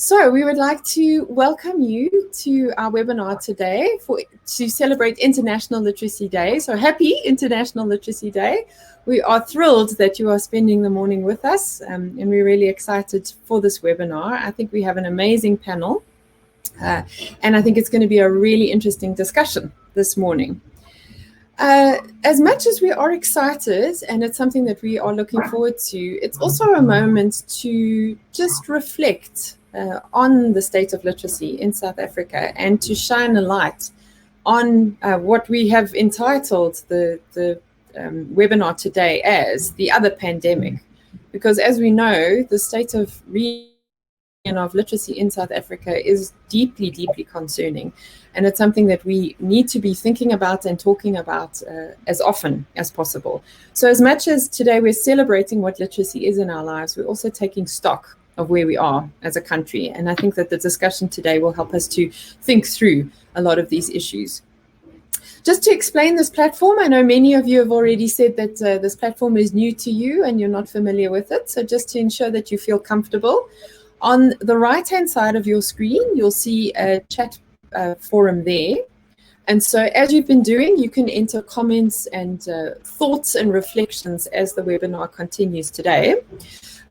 So we would like to welcome you to our webinar today to celebrate International Literacy Day. So happy International Literacy Day. We are thrilled that you are spending the morning with us, and we're really excited for this webinar. I think we have an amazing panel, and I think it's going to be a really interesting discussion this morning. As much as we are excited and it's something that we are looking forward to, it's also a moment to just reflect on the state of literacy in South Africa and to shine a light on what we have entitled the webinar today as the other pandemic. Because as we know, the state of literacy in South Africa is deeply, deeply concerning. And it's something that we need to be thinking about and talking about as often as possible. So as much as today we're celebrating what literacy is in our lives, we're also taking stock of where we are as a country. And I think that the discussion today will help us to think through a lot of these issues. Just to explain this platform, I know many of you have already said that this platform is new to you and you're not familiar with it. So just to ensure that you feel comfortable, on the right-hand side of your screen, you'll see a chat forum there. And so as you've been doing, you can enter comments and thoughts and reflections as the webinar continues today.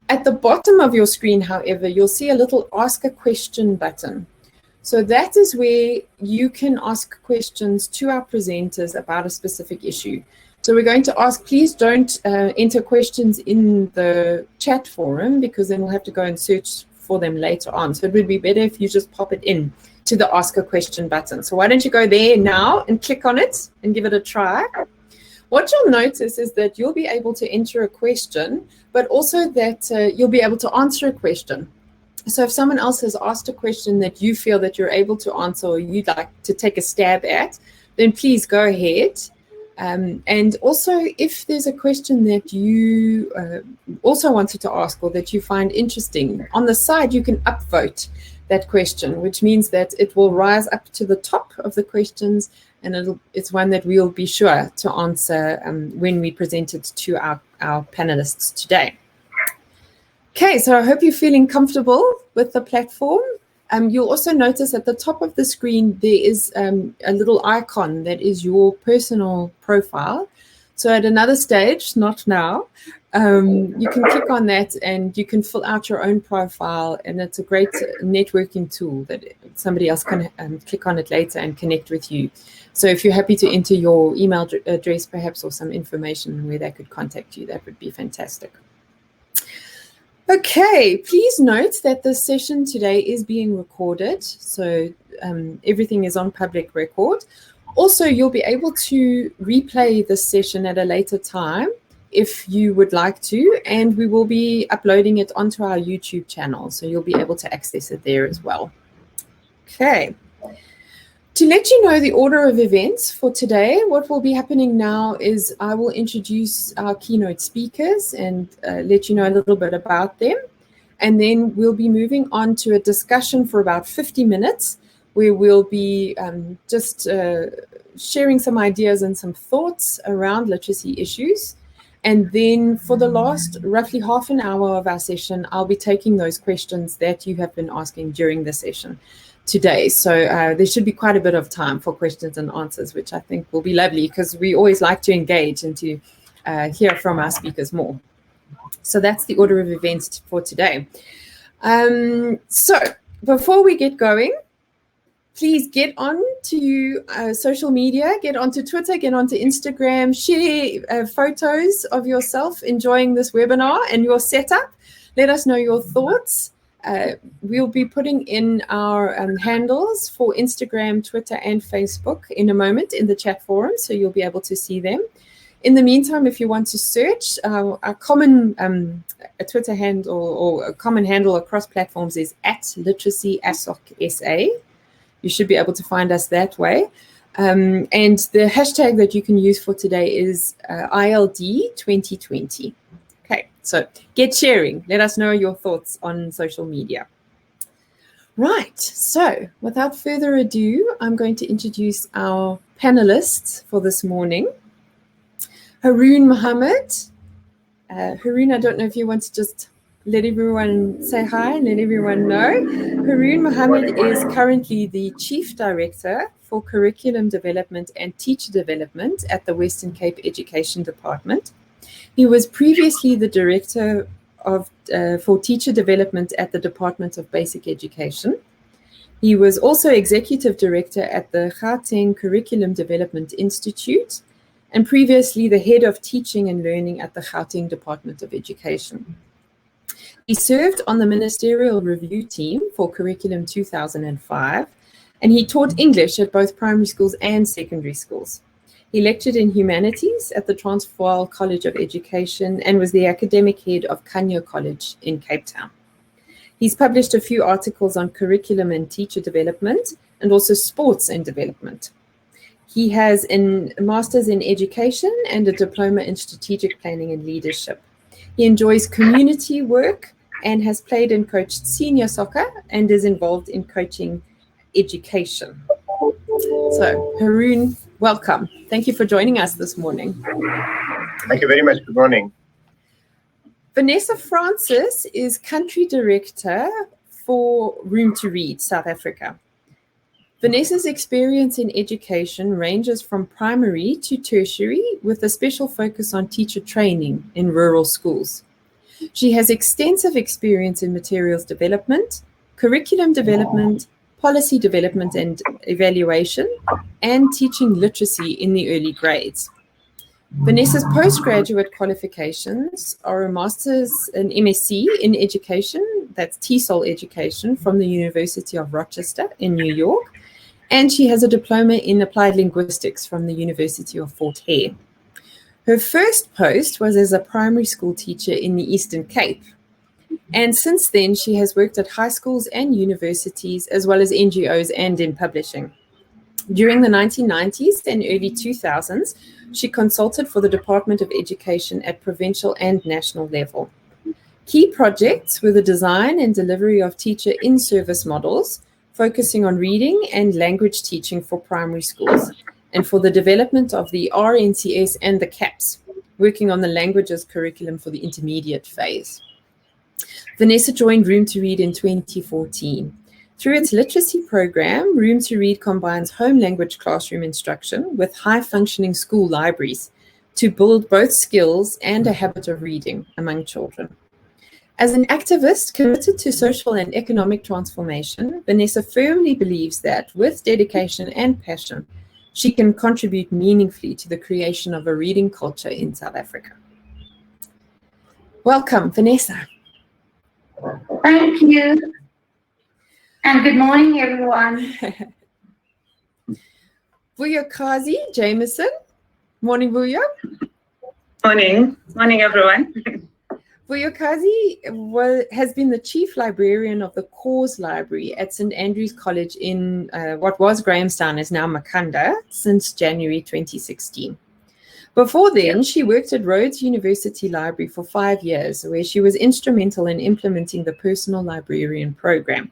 At the bottom of your screen, however, you'll see a little ask a question button. So that is where you can ask questions to our presenters about a specific issue. So we're going to ask, please don't enter questions in the chat forum because then we'll have to go and search for them later on. So it would be better if you just pop it in to the ask a question button. So why don't you go there now and click on it and give it a try. What you'll notice is that you'll be able to enter a question, but also that you'll be able to answer a question. So if someone else has asked a question that you feel that you're able to answer or you'd like to take a stab at, then please go ahead. And also, if there's a question that you also wanted to ask or that you find interesting, on the side you can upvote that question, which means that it will rise up to the top of the questions, and it's one that we'll be sure to answer when we present it to our panelists today. Okay, so I hope you're feeling comfortable with the platform. You'll also notice at the top of the screen, there is a little icon that is your personal profile. So at another stage, not now, you can click on that and you can fill out your own profile. And it's a great networking tool that somebody else can click on it later and connect with you. So if you're happy to enter your email address, perhaps, or some information where they could contact you, that would be fantastic. Okay, please note that this session today is being recorded, so everything is on public record. Also, you'll be able to replay this session at a later time if you would like to, and we will be uploading it onto our YouTube channel, so you'll be able to access it there as well. Okay. To let you know the order of events for today, what will be happening now is I will introduce our keynote speakers and let you know a little bit about them. And then we'll be moving on to a discussion for about 50 minutes where we'll be just sharing some ideas and some thoughts around literacy issues. And then for the last roughly half an hour of our session, I'll be taking those questions that you have been asking during the session today. So there should be quite a bit of time for questions and answers, which I think will be lovely because we always like to engage and to hear from our speakers more. So that's the order of events for today. So before we get going, please get on to social media, get onto Twitter, get onto Instagram, share photos of yourself enjoying this webinar and your setup. Let us know your thoughts. We'll be putting in our handles for Instagram, Twitter, and Facebook in a moment in the chat forum, so you'll be able to see them. In the meantime, if you want to search, our common Twitter handle or a common handle across platforms is @LiteracyASOC.SA. You should be able to find us that way. And the hashtag that you can use for today is ILD 2020. Okay, so get sharing. Let us know your thoughts on social media. Right, so without further ado, I'm going to introduce our panelists for this morning. Haroon Mohammed. Haroon, I don't know if you want to just let everyone say hi and let everyone know. Haroon Mohammed is currently the Chief Director for Curriculum Development and Teacher Development at the Western Cape Education Department. He was previously the Director for Teacher Development at the Department of Basic Education. He was also Executive Director at the Gauteng Curriculum Development Institute, and previously the Head of Teaching and Learning at the Gauteng Department of Education. He served on the Ministerial Review Team for Curriculum 2005, and he taught English at both primary schools and secondary schools. He lectured in humanities at the Transvaal College of Education and was the academic head of Kanyo College in Cape Town. He's published a few articles on curriculum and teacher development and also sports and development. He has a master's in education and a diploma in strategic planning and leadership. He enjoys community work and has played and coached senior soccer and is involved in coaching education. So, Haroon, welcome. Thank you for joining us this morning. Thank you very much. Good morning. Vanessa Francis is Country Director for Room to Read, South Africa. Vanessa's experience in education ranges from primary to tertiary, with a special focus on teacher training in rural schools. She has extensive experience in materials development, curriculum development, policy development and evaluation, and teaching literacy in the early grades. Vanessa's postgraduate qualifications are a master's, an MSc in education, that's TESOL education, from the University of Rochester in New York, and she has a diploma in applied linguistics from the University of Fort Hare. Her first post was as a primary school teacher in the Eastern Cape, and since then she has worked at high schools and universities, as well as NGOs and in publishing. During the 1990s and early 2000s, she consulted for the Department of Education at provincial and national level. Key projects were the design and delivery of teacher in-service models, focusing on reading and language teaching for primary schools, and for the development of the RNCS and the CAPS, working on the languages curriculum for the intermediate phase. Vanessa joined Room to Read in 2014. Through its literacy program, Room to Read combines home language classroom instruction with high-functioning school libraries to build both skills and a habit of reading among children. As an activist committed to social and economic transformation, Vanessa firmly believes that with dedication and passion, she can contribute meaningfully to the creation of a reading culture in South Africa. Welcome, Vanessa. Thank you. And good morning, everyone. Vuyokazi Jameson. Morning, Vuyo. Morning. Morning, everyone. Vuyokazi has been the chief librarian of the Cause Library at St. Andrew's College in what was Grahamstown, is now Makanda, since January 2016. Before then, she worked at Rhodes University Library for 5 years, where she was instrumental in implementing the personal librarian program.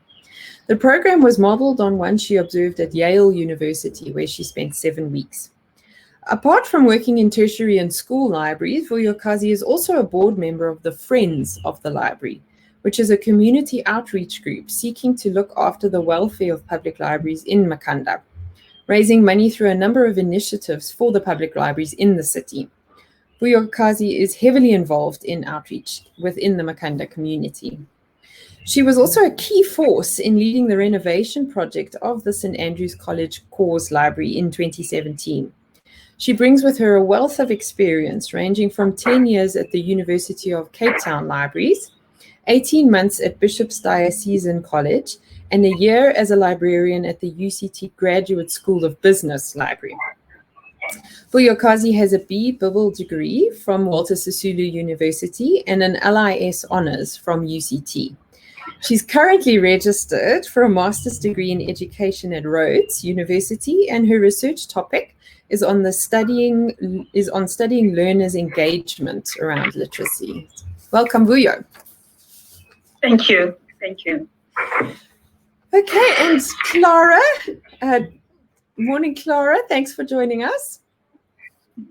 The program was modeled on one she observed at Yale University, where she spent 7 weeks. Apart from working in tertiary and school libraries, Vuyokazi is also a board member of the Friends of the Library, which is a community outreach group seeking to look after the welfare of public libraries in Makanda, raising money through a number of initiatives for the public libraries in the city. Vuyokazi is heavily involved in outreach within the Makanda community. She was also a key force in leading the renovation project of the St. Andrew's College Cause Library in 2017. She brings with her a wealth of experience ranging from 10 years at the University of Cape Town Libraries, 18 months at Bishop's Diocesan College, and a year as a librarian at the UCT Graduate School of Business Library. Vuyokazi has a B.Bibl degree from Walter Sisulu University and an LIS Honours from UCT. She's currently registered for a master's degree in education at Rhodes University, and her research topic is on studying learners' engagement around literacy. Welcome, Vuyo. Thank you. Thank you. Okay, and Clara. Morning, Clara. Thanks for joining us.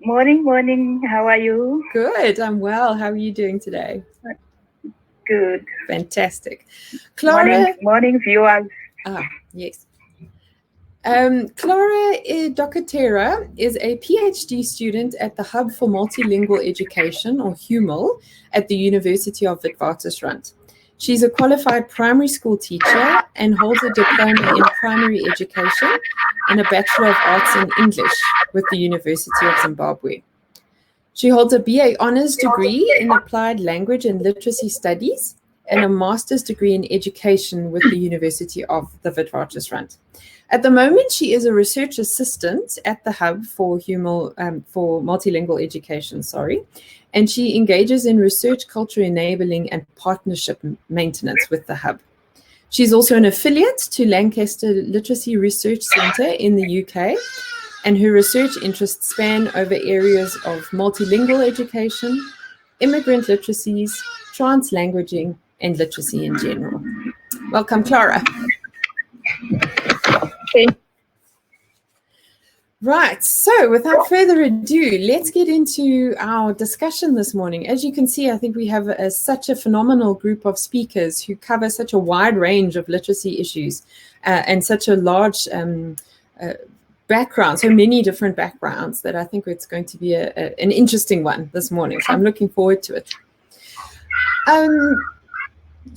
Morning. How are you? Good. I'm well. How are you doing today? Good. Fantastic. Clara. Morning viewers. Yes. Clara Docatera is a PhD student at the Hub for Multilingual Education, or HUMUL, at the University of Witwatersrand. She's a qualified primary school teacher and holds a diploma in primary education and a Bachelor of Arts in English with the University of Zimbabwe. She holds a BA Honours degree in Applied Language and Literacy Studies and a Master's degree in Education with the University of the Witwatersrand. At the moment, she is a research assistant at the Hub for HUMUL, for Multilingual Education, and she engages in research, culture enabling, and partnership maintenance with the Hub. She's also an affiliate to Lancaster Literacy Research Centre in the UK, and her research interests span over areas of multilingual education, immigrant literacies, translanguaging, and literacy in general. Welcome, Clara. Okay. Right, so without further ado, let's get into our discussion this morning. As you can see, I think we have such a phenomenal group of speakers who cover such a wide range of literacy issues and such a large background, so many different backgrounds, that I think it's going to be an interesting one this morning. So I'm looking forward to it.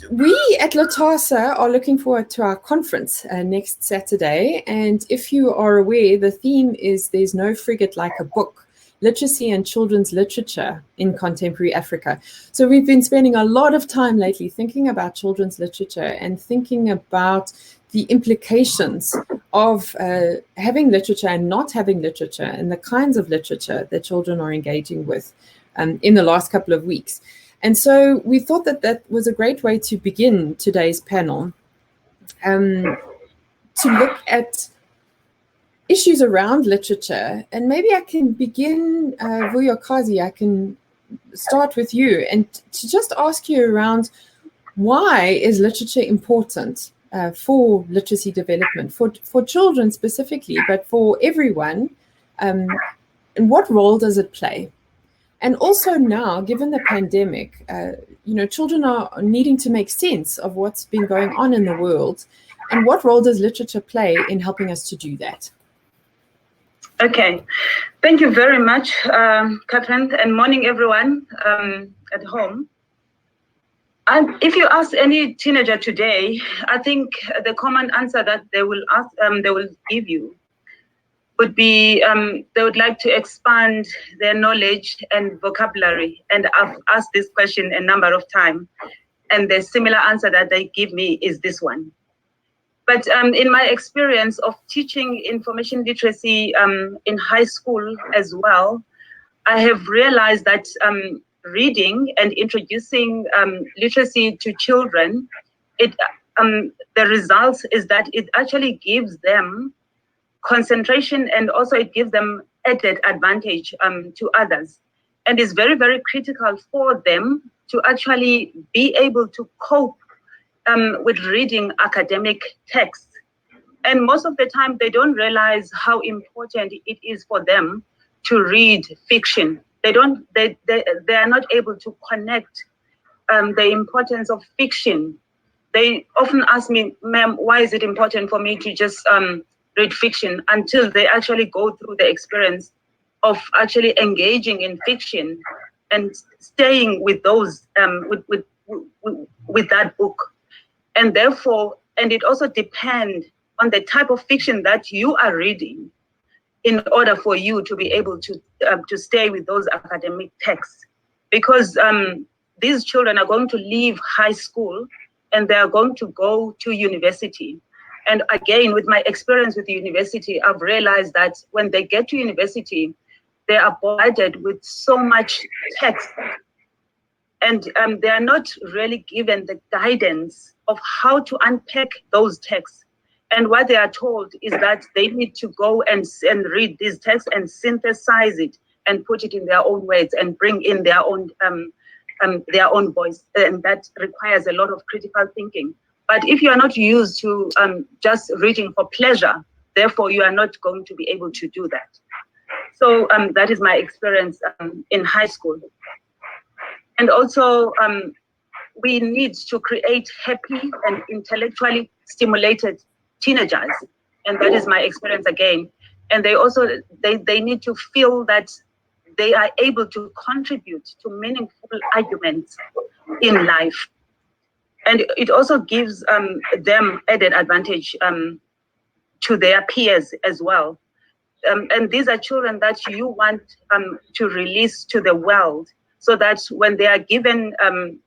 We at LITASA are looking forward to our conference next Saturday. And if you are aware, the theme is There's No Frigate Like a Book, Literacy and Children's Literature in Contemporary Africa. So we've been spending a lot of time lately thinking about children's literature and thinking about the implications of having literature and not having literature and the kinds of literature that children are engaging with in the last couple of weeks. And so we thought that that was a great way to begin today's panel, to look at issues around literature. And maybe I can begin, Vuyokazi, I can start with you and to just ask you around why is literature important for literacy development, for children specifically, but for everyone, and what role does it play? And also now, given the pandemic, children are needing to make sense of what's been going on in the world. And what role does literature play in helping us to do that? Okay. Thank you very much, Catherine, and morning, everyone at home. And if you ask any teenager today, I think the common answer that they will give you would be they would like to expand their knowledge and vocabulary. And I've asked this question a number of times, and the similar answer that they give me is this one. But in my experience of teaching information literacy in high school as well, I have realized that reading and introducing literacy to children, the results is that it actually gives them concentration, and also it gives them added advantage to others, and is very, very critical for them to actually be able to cope with reading academic texts. And most of the time they don't realize how important it is for them to read fiction. They are not able to connect the importance of fiction. They often ask me, ma'am, why is it important for me to just read fiction, until they actually go through the experience of actually engaging in fiction and staying with those with that book. And therefore, and it also depends on the type of fiction that you are reading in order for you to be able to stay with those academic texts. Because these children are going to leave high school and they are going to go to university. And again, with my experience with the university, I've realized that when they get to university, they are bombarded with so much text, and they are not really given the guidance of how to unpack those texts. And what they are told is that they need to go and read these texts and synthesize it and put it in their own words and bring in their own voice. And that requires a lot of critical thinking. But if you are not used to just reading for pleasure, therefore you are not going to be able to do that. So that is my experience in high school. And also we need to create happy and intellectually stimulated teenagers. And that is my experience again. And they also, they need to feel that they are able to contribute to meaningful arguments in life. And it also gives them added advantage to their peers as well. And these are children that you want to release to the world, so that when they are given,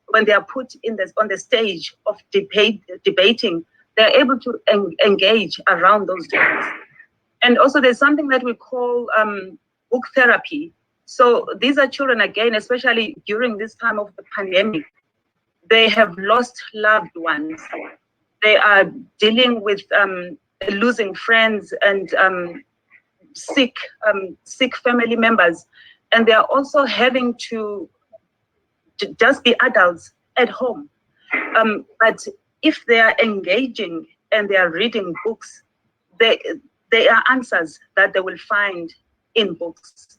when they are put on the stage of debating, they're able to engage around those debates. And also there's something that we call book therapy. So these are children, again, especially during this time of the pandemic, they have lost loved ones. They are dealing with losing friends and sick family members. And they are also having to just be adults at home. But if they are engaging and they are reading books, they are answers that they will find in books.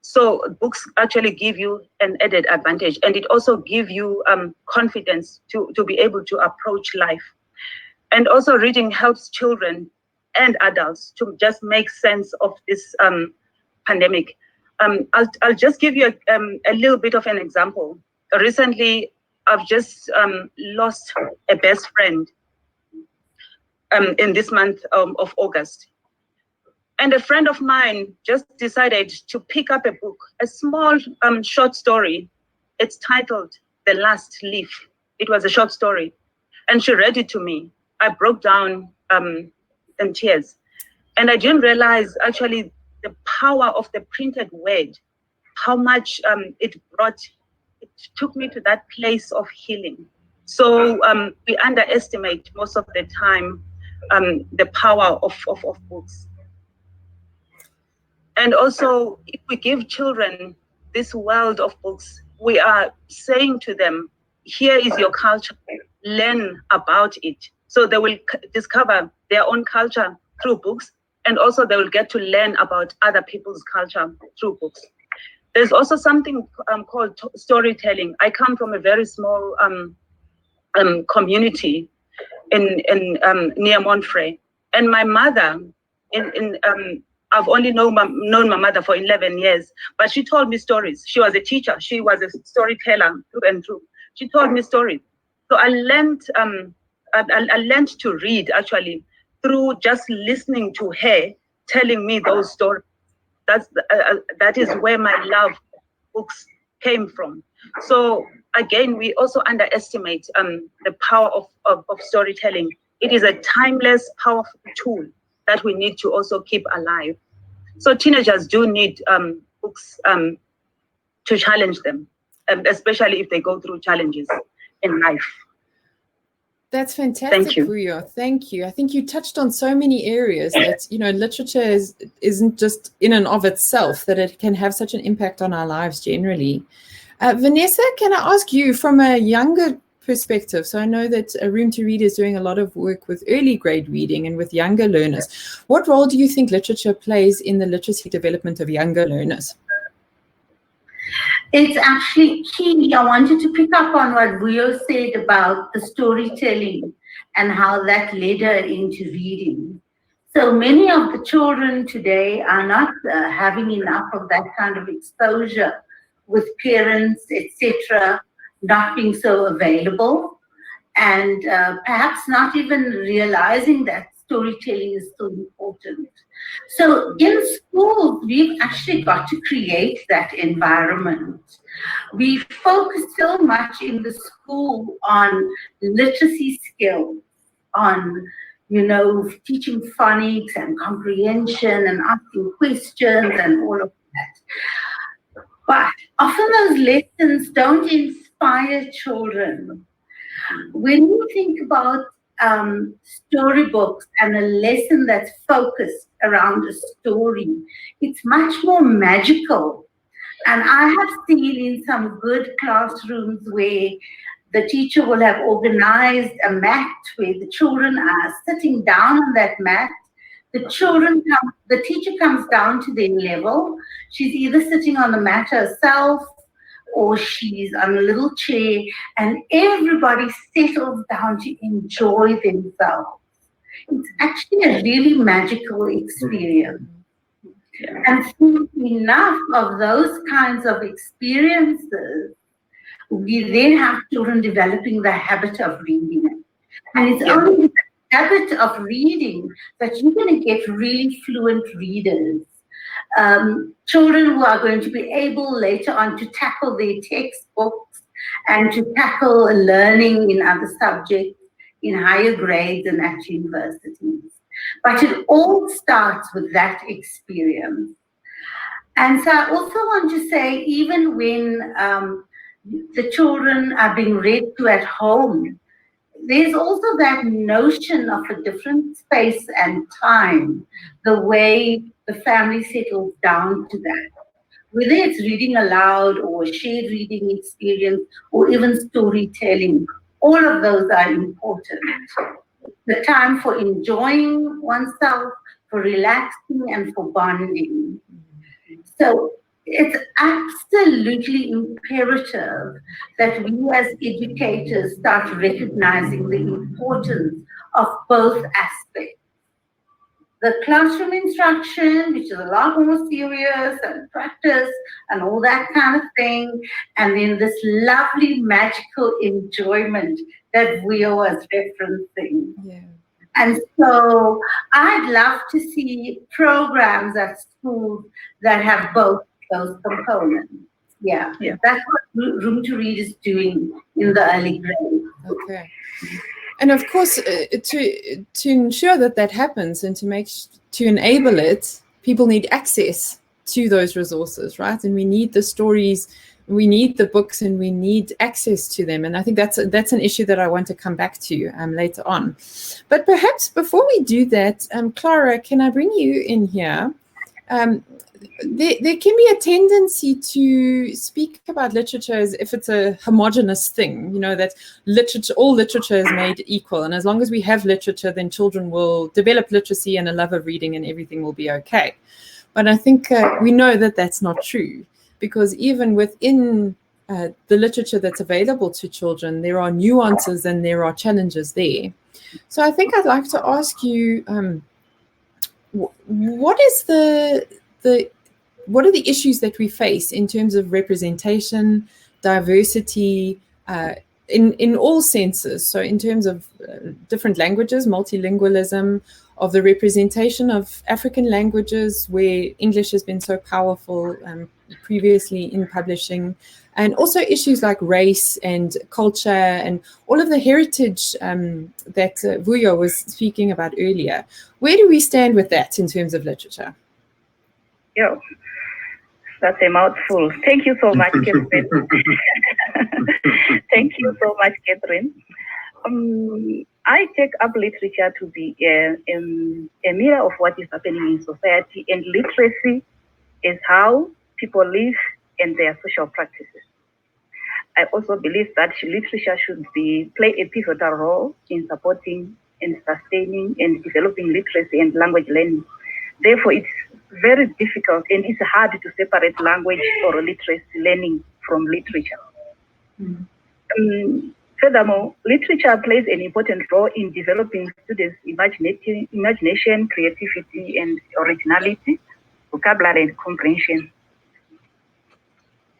So books actually give you an added advantage, and it also gives you confidence to be able to approach life. And also reading helps children and adults to just make sense of this pandemic. I'll just give you a little bit of an example. Recently, I've just lost a best friend in this month of August. And a friend of mine just decided to pick up a book, a small short story. It's titled The Last Leaf. It was a short story. And she read it to me. I broke down in tears. And I didn't realize actually the power of the printed word, how much it took me to that place of healing. So we underestimate most of the time the power of books. And also, if we give children this world of books, we are saying to them, here is your culture, learn about it. So they will discover their own culture through books, and also they will get to learn about other people's culture through books. There's also something called storytelling. I come from a very small community in near Montfrey, and my mother I've only known my mother for 11 years, but she told me stories. She was a teacher. She was a storyteller through and through. She told me stories. So I learned to read actually through just listening to her telling me those stories. That is where my love of books came from. So again, we also underestimate the power of storytelling. It is a timeless, powerful tool that we need to also keep alive. So teenagers do need books to challenge them, especially if they go through challenges in life. That's fantastic, Thank you. Vuyo. Thank you. I think you touched on so many areas that, literature isn't just in and of itself, that it can have such an impact on our lives generally. Vanessa, can I ask you from a younger perspective? So I know that Room to Read is doing a lot of work with early grade reading and with younger learners. What role do you think literature plays in the literacy development of younger learners? It's actually key. I wanted to pick up on what Vuyo said about the storytelling and how that led her into reading. So many of the children today are not having enough of that kind of exposure with parents, etc., not being so available, and perhaps not even realizing that storytelling is so important. So in schools, we've actually got to create that environment. We focus so much in the school on literacy skills, on teaching phonics and comprehension and asking questions and all of that. But often those lessons don't inspire children. When you think about storybooks and a lesson that's focused around a story, it's much more magical. And I have seen in some good classrooms where the teacher will have organized a mat where the children are sitting down on that mat. The teacher comes down to their level. She's either sitting on the mat herself or she's on a little chair, and everybody settles down to enjoy themselves. It's actually a really magical experience. And through enough of those kinds of experiences, we then have children developing the habit of reading. And it's only with the habit of reading that you're going to get really fluent readers. Children who are going to be able later on to tackle their textbooks and to tackle learning in other subjects in higher grades and at universities. But it all starts with that experience. And so I also want to say, even when the children are being read to at home, there's also that notion of a different space and time, the way the family settles down to that. Whether it's reading aloud or a shared reading experience or even storytelling, all of those are important. The time for enjoying oneself, for relaxing, and for bonding. So it's absolutely imperative that we as educators start recognizing the importance of both aspects. The classroom instruction, which is a lot more serious and practice and all that kind of thing, and then this lovely magical enjoyment that Vuyo was referencing. Yeah. And so I'd love to see programs at schools that have both those components. Yeah. That's what Room to Read is doing in the early grades. Okay. And of course, to ensure that that happens and to enable it, people need access to those resources, right? And we need the stories, we need the books, and we need access to them. And I think that's an issue that I want to come back to later on. But perhaps before we do that, Clara, can I bring you in here? There can be a tendency to speak about literature as if it's a homogenous thing, you know, that all literature is made equal. And as long as we have literature, then children will develop literacy and a love of reading and everything will be okay. But I think we know that that's not true, because even within the literature that's available to children, there are nuances and there are challenges there. So I think I'd like to ask you, what are the issues that we face in terms of representation, diversity, in all senses? So in terms of different languages, multilingualism, of the representation of African languages where English has been so powerful previously in publishing, and also issues like race and culture and all of the heritage that Vuyo was speaking about earlier. Where do we stand with that in terms of literature? Yeah, that's a mouthful. Thank you so much, Catherine. Thank you so much, Catherine. I take up literature to be a mirror of what is happening in society, and literacy is how people live and their social practices. I also believe that literature should play a pivotal role in supporting and sustaining and developing literacy and language learning. Therefore, it's very difficult and it's hard to separate language or literacy learning from literature. Furthermore, literature plays an important role in developing students' imagination, creativity, and originality, vocabulary, and comprehension.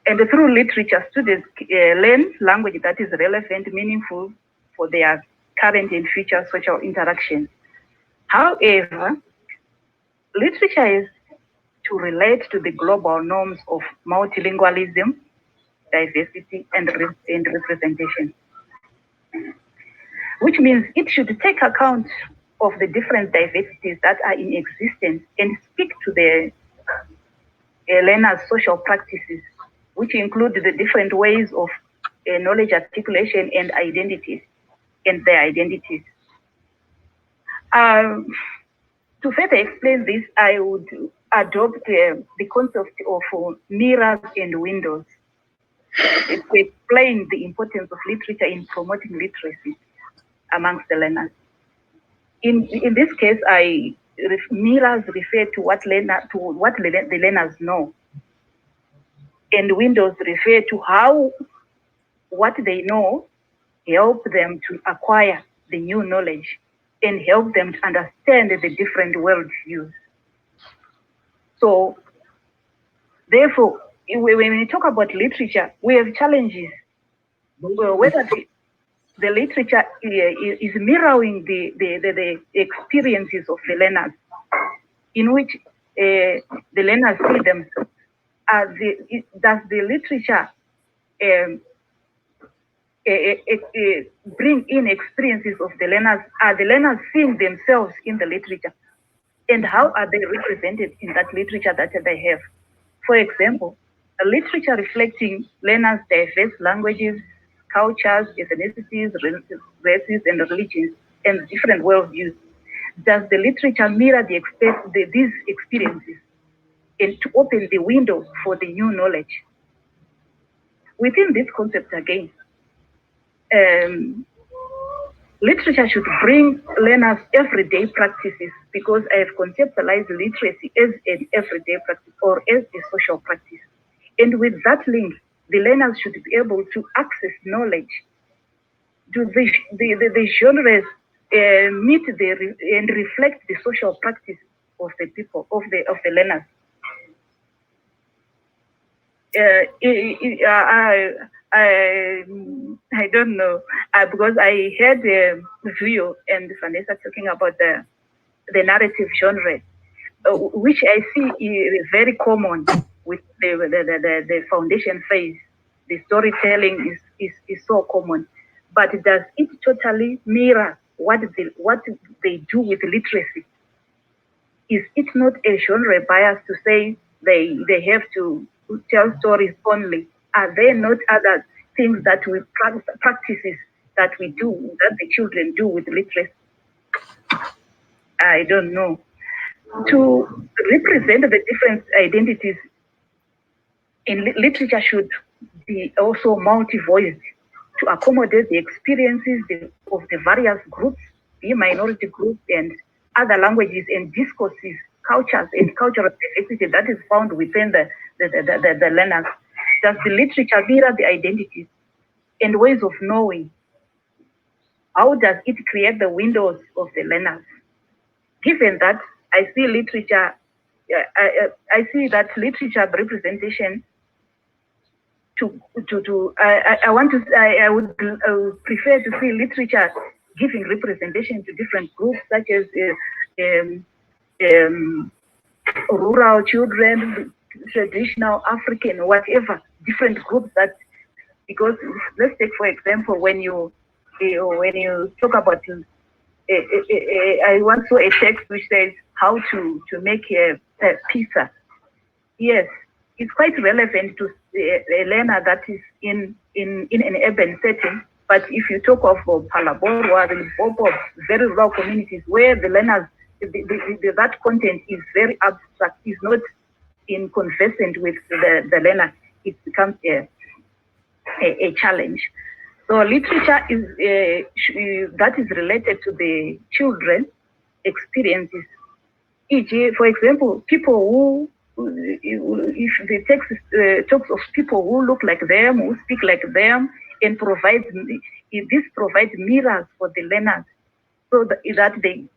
And through literature, students learn language that is relevant, meaningful for their current and future social interactions. However, literature is to relate to the global norms of multilingualism, diversity, and representation, which means it should take account of the different diversities that are in existence and speak to the learners' social practices, which include the different ways of knowledge articulation and identities, and their identities. To further explain this, I would adopt the concept of mirrors and windows to explain the importance of literature in promoting literacy amongst the learners. In this case, mirrors refer to what the learners know, and windows refer to how what they know help them to acquire the new knowledge and help them to understand the different worldviews. So, therefore, when we talk about literature, we have challenges. Whether the literature is mirroring the experiences of the learners, in which the learners see themselves. Does the literature bring in experiences of the learners? Are the learners seeing themselves in the literature? And how are they represented in that literature that they have? For example, a literature reflecting learners' diverse languages, cultures, ethnicities, races, and religions, and different worldviews. Does the literature mirror these experiences and to open the window for the new knowledge? Within this concept again, literature should bring learners everyday practices, because I have conceptualized literacy as an everyday practice or as a social practice. And with that link, the learners should be able to access knowledge. Do the genres meet and reflect the social practice of the people, of the learners? I don't know, because I heard Vuyo and Vanessa talking about the narrative genre, which I see is very common with the foundation phase. The storytelling is so common, but does it totally mirror what they do with literacy? Is it not a genre bias to say they have to tell stories only? Are there not other things that we practices that we do, that the children do with literacy? I don't know. To represent the different identities in literature should be also multi-voiced to accommodate the experiences of the various groups, the minority groups, and other languages and discourses, cultures, and cultural diversity that is found within the learners. Does the literature mirror the identities and ways of knowing? How does it create the windows of the learners? Given that I see literature, I see that literature representation I would prefer to see literature giving representation to different groups, such as rural children, traditional African, whatever, different groups that, because let's take, for example, when you talk about, I once saw a text which says how to make a pizza. Yes, it's quite relevant to a learner that is in an urban setting. But if you talk of Palabor or Limpopo, very rural communities where the learners, that content is very abstract, is not in conversant with the learner, it becomes a challenge. So literature is that is related to the children experiences. E.g., for example, people who, if the text talks of people who look like them, who speak like them, and provides mirrors for the learners, so that they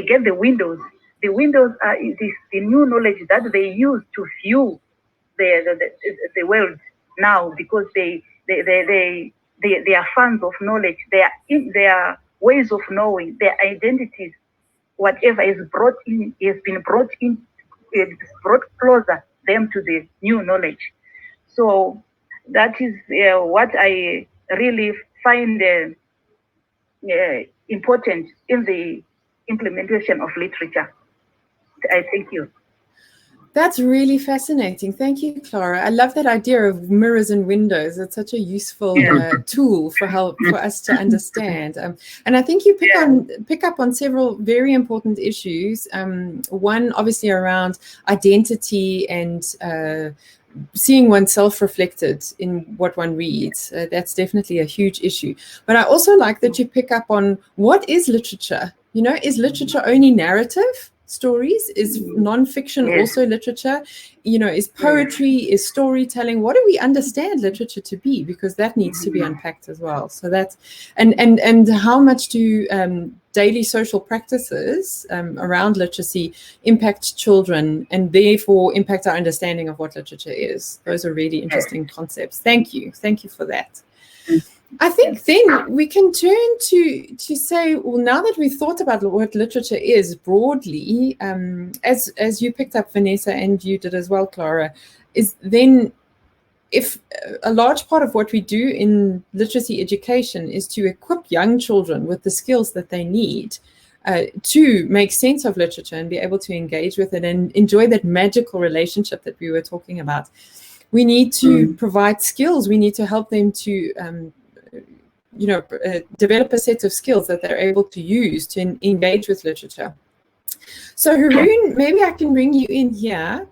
get the windows. The windows are the new knowledge that they use to view the world now, because they are fans of knowledge. Their ways of knowing, their identities, whatever is brought in, has been brought in, brought closer them to the new knowledge. So that is what I really find important in the implementation of literature. I thank you. That's really fascinating. Thank you, Clara. I love that idea of mirrors and windows. It's such a useful tool for us to understand. And I think you pick up on several very important issues. One, obviously, around identity and seeing oneself reflected in what one reads. That's definitely a huge issue. But I also like that you pick up on what is literature. You know, is literature only narrative? stories? Is non-fiction Yes. also literature? You know, is poetry, is storytelling? What do we understand literature to be? Because that needs to be unpacked as well. So that's, and how much do daily social practices around literacy impact children and therefore impact our understanding of what literature is? Those are really interesting concepts. Thank you for that. I think then we can turn to say, well, now that we've thought about what literature is broadly, as you picked up, Vanessa, and you did as well, Clara, is then if a large part of what we do in literacy education is to equip young children with the skills that they need to make sense of literature and be able to engage with it and enjoy that magical relationship that we were talking about, we need to provide skills. We need to help them to develop a set of skills that they're able to use to engage with literature. So Haroon, maybe I can bring you in here.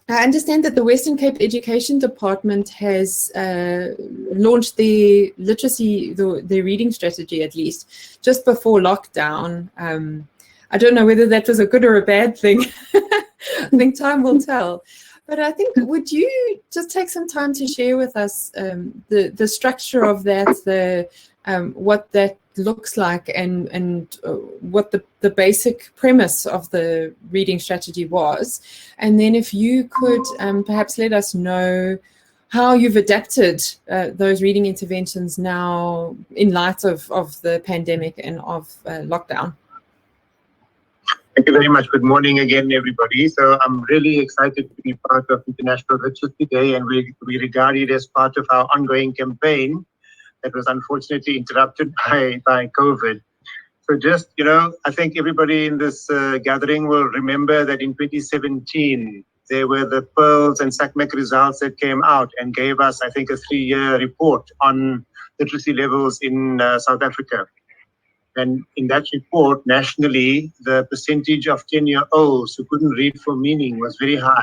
I understand that the Western Cape Education Department has launched the literacy, the reading strategy at least, just before lockdown. I don't know whether that was a good or a bad thing. I think time will tell. But I think, would you just take some time to share with us the structure of that, what that looks like, and what the basic premise of the reading strategy was? And then if you could perhaps let us know how you've adapted those reading interventions now in light of the pandemic and of lockdown. Thank you very much. Good morning again, everybody. So I'm really excited to be part of International Literacy Day, and we regard it as part of our ongoing campaign that was unfortunately interrupted by COVID. So just, I think everybody in this gathering will remember that in 2017, there were the Pearls and SACMAC results that came out and gave us, I think, a 3-year report on literacy levels in South Africa. And in that report, nationally, the percentage of 10-year-olds who couldn't read for meaning was very high.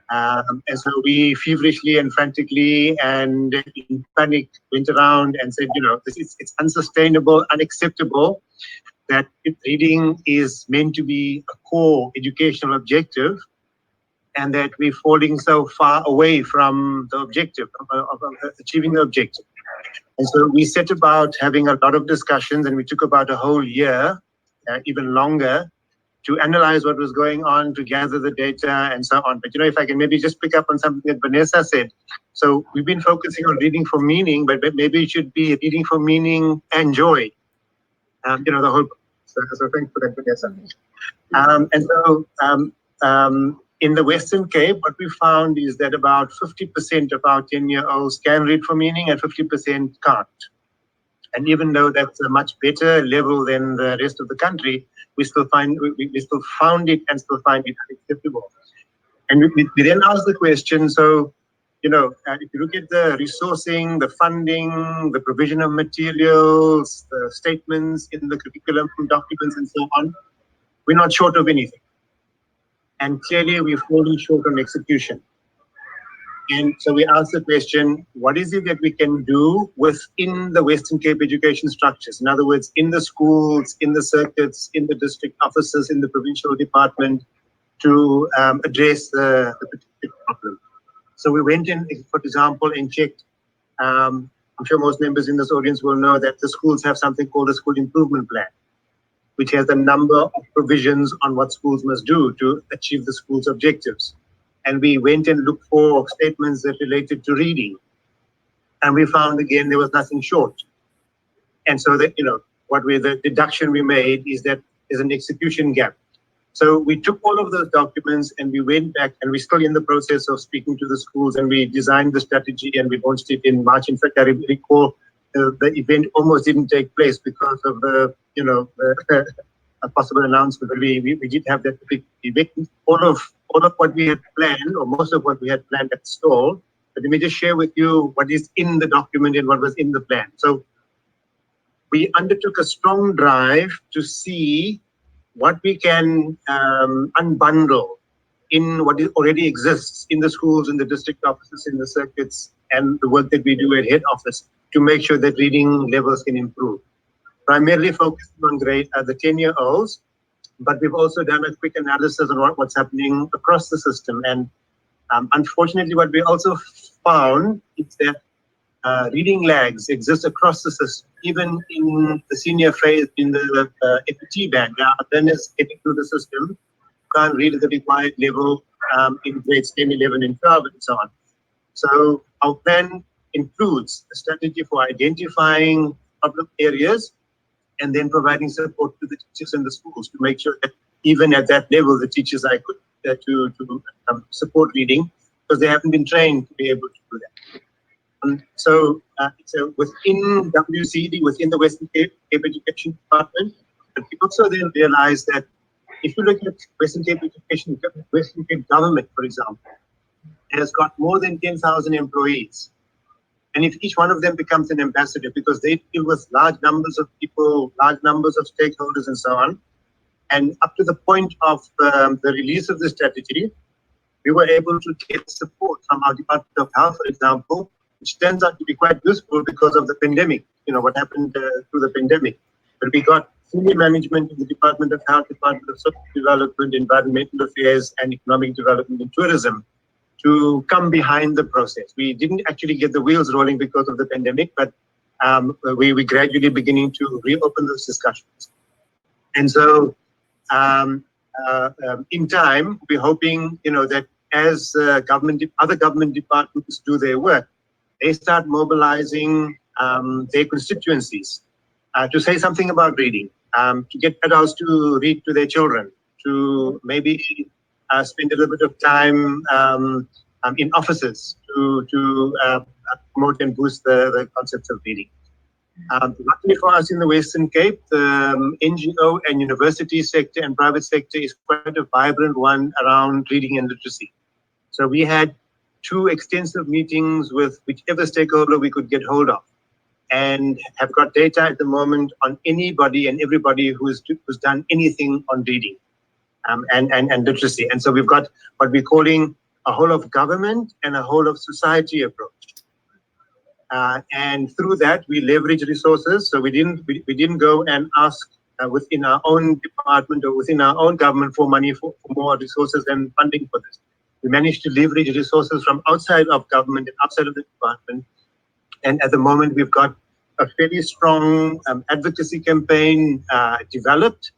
And so we feverishly and frantically and in panic went around and said, it's unsustainable, unacceptable that reading is meant to be a core educational objective, and that we're falling so far away from the objective, of achieving the objective. And so we set about having a lot of discussions, and we took about a whole year, even longer, to analyze what was going on, to gather the data, and so on. But if I can maybe just pick up on something that Vanessa said. So we've been focusing on reading for meaning, but maybe it should be reading for meaning and joy. The whole. So thanks for that, Vanessa. In the Western Cape, what we found is that about 50% of our 10-year-olds can read for meaning and 50% can't. And even though that's a much better level than the rest of the country, we still found it unacceptable. And we then asked the question, so, if you look at the resourcing, the funding, the provision of materials, the statements in the curriculum documents and so on, we're not short of anything. And clearly we're falling short on execution. And so we asked the question, what is it that we can do within the Western Cape education structures? In other words, in the schools, in the circuits, in the district offices, in the provincial department, to address the particular problem. So we went in, for example, and checked. I'm sure most members in this audience will know that the schools have something called a school improvement plan, which has a number of provisions on what schools must do to achieve the school's objectives. And we went and looked for statements that related to reading. And we found, again, there was nothing short. And so that, the deduction we made is that there's an execution gap. So we took all of those documents and we went back, and we're still in the process of speaking to the schools, and we designed the strategy and we launched it in March. In fact, I recall the event almost didn't take place because of the, a possible announcement. We did have that big event. All of what we had planned, or most of what we had planned, at stalled. But let me just share with you what is in the document and what was in the plan. So we undertook a strong drive to see what we can unbundle in what already exists in the schools, in the district offices, in the circuits, and the work that we do at head office to make sure that reading levels can improve. Primarily focusing on the 10-year-olds, but we've also done a quick analysis on what's happening across the system. And unfortunately, what we also found is that reading lags exist across the system, even in the senior phase, in the FET band. There are learners getting through the system, can't read at the required level in grades 10, 11, and 12, and so on. So our plan includes a strategy for identifying problem areas and then providing support to the teachers in the schools to make sure that even at that level, the teachers are equipped to support reading, because they haven't been trained to be able to do that. So within WCED, within the Western Cape Education Department, but we also then realized that if you look at Western Cape Education, Western Cape government, for example, has got more than 10,000 employees. And if each one of them becomes an ambassador, because they deal with large numbers of people, large numbers of stakeholders, and so on, and up to the point of the release of the strategy, we were able to get support from our Department of Health, for example, which turns out to be quite useful because of the pandemic, what happened through the pandemic. But we got senior management in the Department of Health, Department of Social Development, Environmental Affairs, and Economic Development and Tourism to come behind the process. We didn't actually get the wheels rolling because of the pandemic, but we gradually beginning to reopen those discussions. And so in time, we're hoping, that as other government departments do their work, they start mobilizing their constituencies to say something about reading, to get adults to read to their children, to maybe spend a little bit of time in offices to promote and boost the concepts of reading. Luckily for us in the Western Cape, the NGO and university sector and private sector is quite a vibrant one around reading and literacy. So we had 2 extensive meetings with whichever stakeholder we could get hold of, and have got data at the moment on anybody and everybody who's done anything on reading and literacy. And so we've got what we're calling a whole of government and a whole of society approach. And through that, we leverage resources. So we didn't go and ask within our own department or within our own government for money for more resources and funding for this. We managed to leverage resources from outside of government and outside of the department. And at the moment, we've got a fairly strong advocacy campaign developed,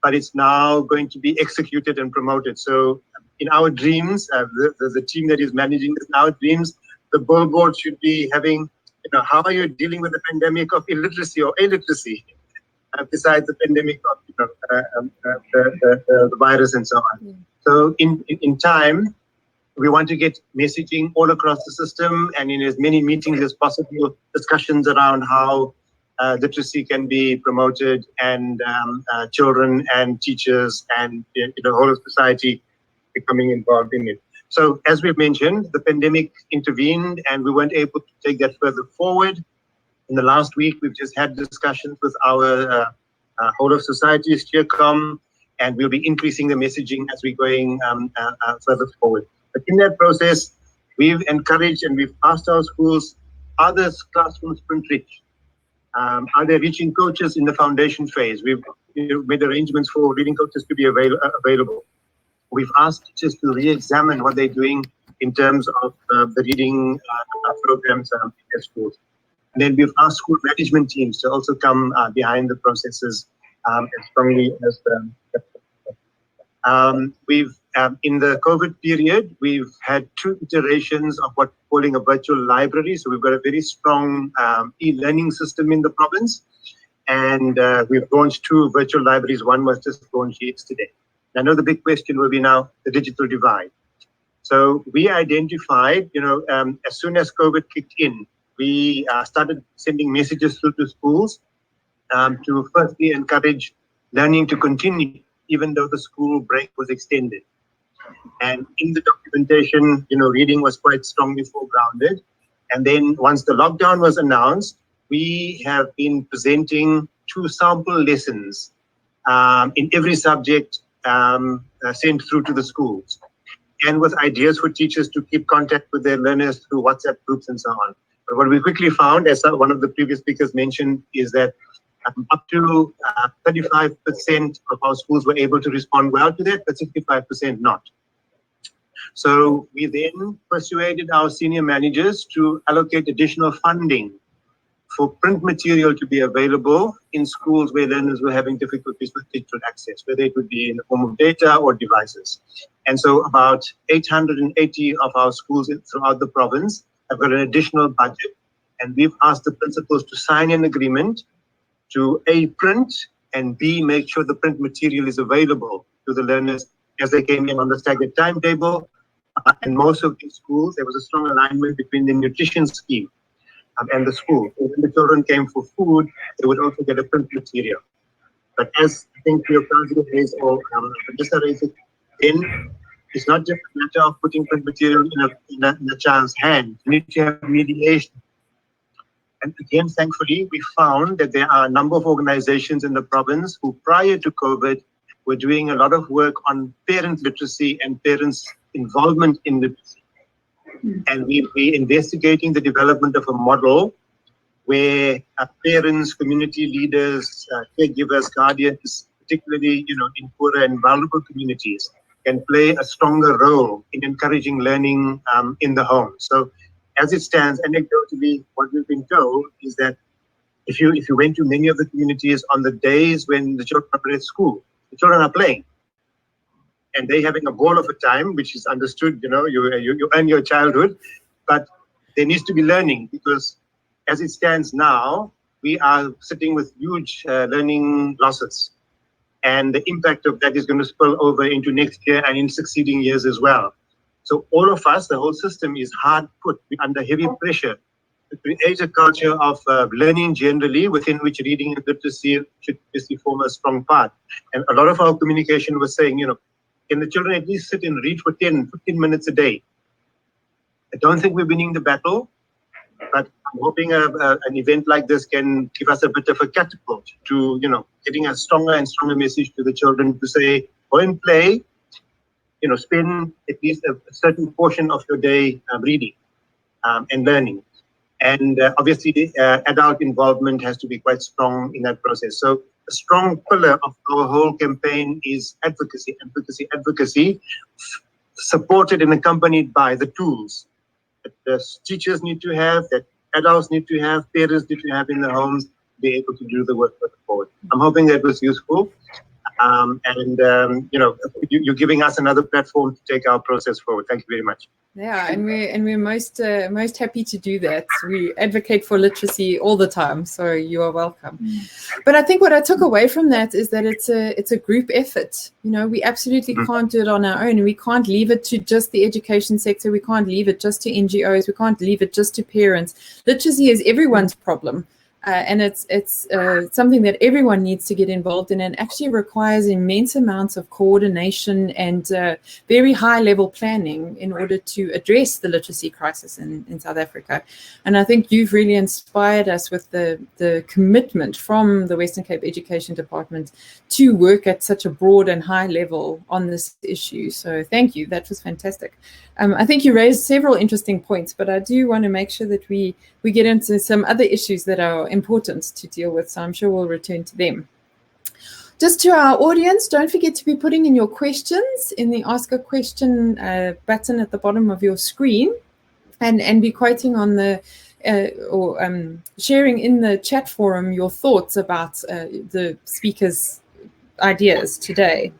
but it's now going to be executed and promoted. So in our dreams, the team that is managing this in our dreams, the billboard should be having, how are you dealing with the pandemic of illiteracy or illiteracy, besides the pandemic of the virus and so on. Yeah. So in time, we want to get messaging all across the system, and in as many meetings as possible, discussions around how literacy can be promoted, and children and teachers and the whole of society becoming involved in it. So as we've mentioned, the pandemic intervened and we weren't able to take that further forward. In the last week, we've just had discussions with our whole of society steercom, and we'll be increasing the messaging as we're going further forward. But in that process, we've encouraged and we've asked our schools, are the classrooms sprint rich? Are they reaching coaches in the foundation phase? We've made arrangements for reading coaches to be available. We've asked teachers to re-examine what they're doing in terms of the reading programs in their schools. And then we've asked school management teams to also come behind the processes as strongly as we've in the COVID period, we've had 2 iterations of what we're calling a virtual library. So we've got a very strong e-learning system in the province. And we've launched 2 virtual libraries. One was just launched yesterday. I know the big question will be now the digital divide. So we identified, as soon as COVID kicked in, we started sending messages through to schools to firstly encourage learning to continue, even though the school break was extended. And in the documentation, reading was quite strongly foregrounded. And then once the lockdown was announced, we have been presenting 2 sample lessons in every subject sent through to the schools, and with ideas for teachers to keep contact with their learners through WhatsApp groups and so on. But what we quickly found, as one of the previous speakers mentioned, is that Up to 35% of our schools were able to respond well to that, but 65% not. So we then persuaded our senior managers to allocate additional funding for print material to be available in schools where learners were having difficulties with digital access, whether it would be in the form of data or devices. And so about 880 of our schools throughout the province have got an additional budget. And we've asked the principals to sign an agreement to A, print, and B, make sure the print material is available to the learners as they came in on the staggered timetable. And most of these schools, there was a strong alignment between the nutrition scheme and the school. So when the children came for food, they would also get a print material. But as I think your council raised or Vanessa raised it, then it's not just a matter of putting print material in a child's hand. You need to have mediation. And again, thankfully, we found that there are a number of organizations in the province who, prior to COVID, were doing a lot of work on parent literacy and parents' involvement in literacy. And we're investigating the development of a model where parents, community leaders, caregivers, guardians, particularly in poorer and vulnerable communities, can play a stronger role in encouraging learning in the home. So as it stands, anecdotally, what we've been told is that if you went to many of the communities on the days when the children are at school, the children are playing. And they're having a ball of a time, which is understood, you earn your childhood, but there needs to be learning because as it stands now, we are sitting with huge learning losses. And the impact of that is going to spill over into next year and in succeeding years as well. So all of us, the whole system is hard put under heavy pressure to create a culture of learning generally within which reading and literacy should form a strong part. And a lot of our communication was saying, can the children at least sit and read for 10, 15 minutes a day? I don't think we're winning the battle, but I'm hoping an event like this can give us a bit of a catapult to, getting a stronger and stronger message to the children to say, go and play, spend at least a certain portion of your day reading and learning. And obviously, adult involvement has to be quite strong in that process. So a strong pillar of our whole campaign is advocacy, supported and accompanied by the tools that the teachers need to have, that adults need to have, parents need to have in their homes to be able to do the work forward. I'm hoping that was useful. You're giving us another platform to take our process forward. Thank you very much. Yeah, and we're most happy to do that. We advocate for literacy all the time, so you are welcome. But I think what I took away from that is that it's a group effort. We absolutely can't do it on our own. We can't leave it to just the education sector. We can't leave it just to NGOs. We can't leave it just to parents. Literacy is everyone's problem. And it's something that everyone needs to get involved in, and actually requires immense amounts of coordination and very high-level planning in order to address the literacy crisis in South Africa. And I think you've really inspired us with the commitment from the Western Cape Education Department to work at such a broad and high level on this issue. So thank you. That was fantastic. I think you raised several interesting points, but I do want to make sure that we get into some other issues that are important to deal with. So I'm sure we'll return to them. Just to our audience, don't forget to be putting in your questions in the Ask a Question button at the bottom of your screen, and be quoting on the sharing in the chat forum your thoughts about the speaker's ideas today.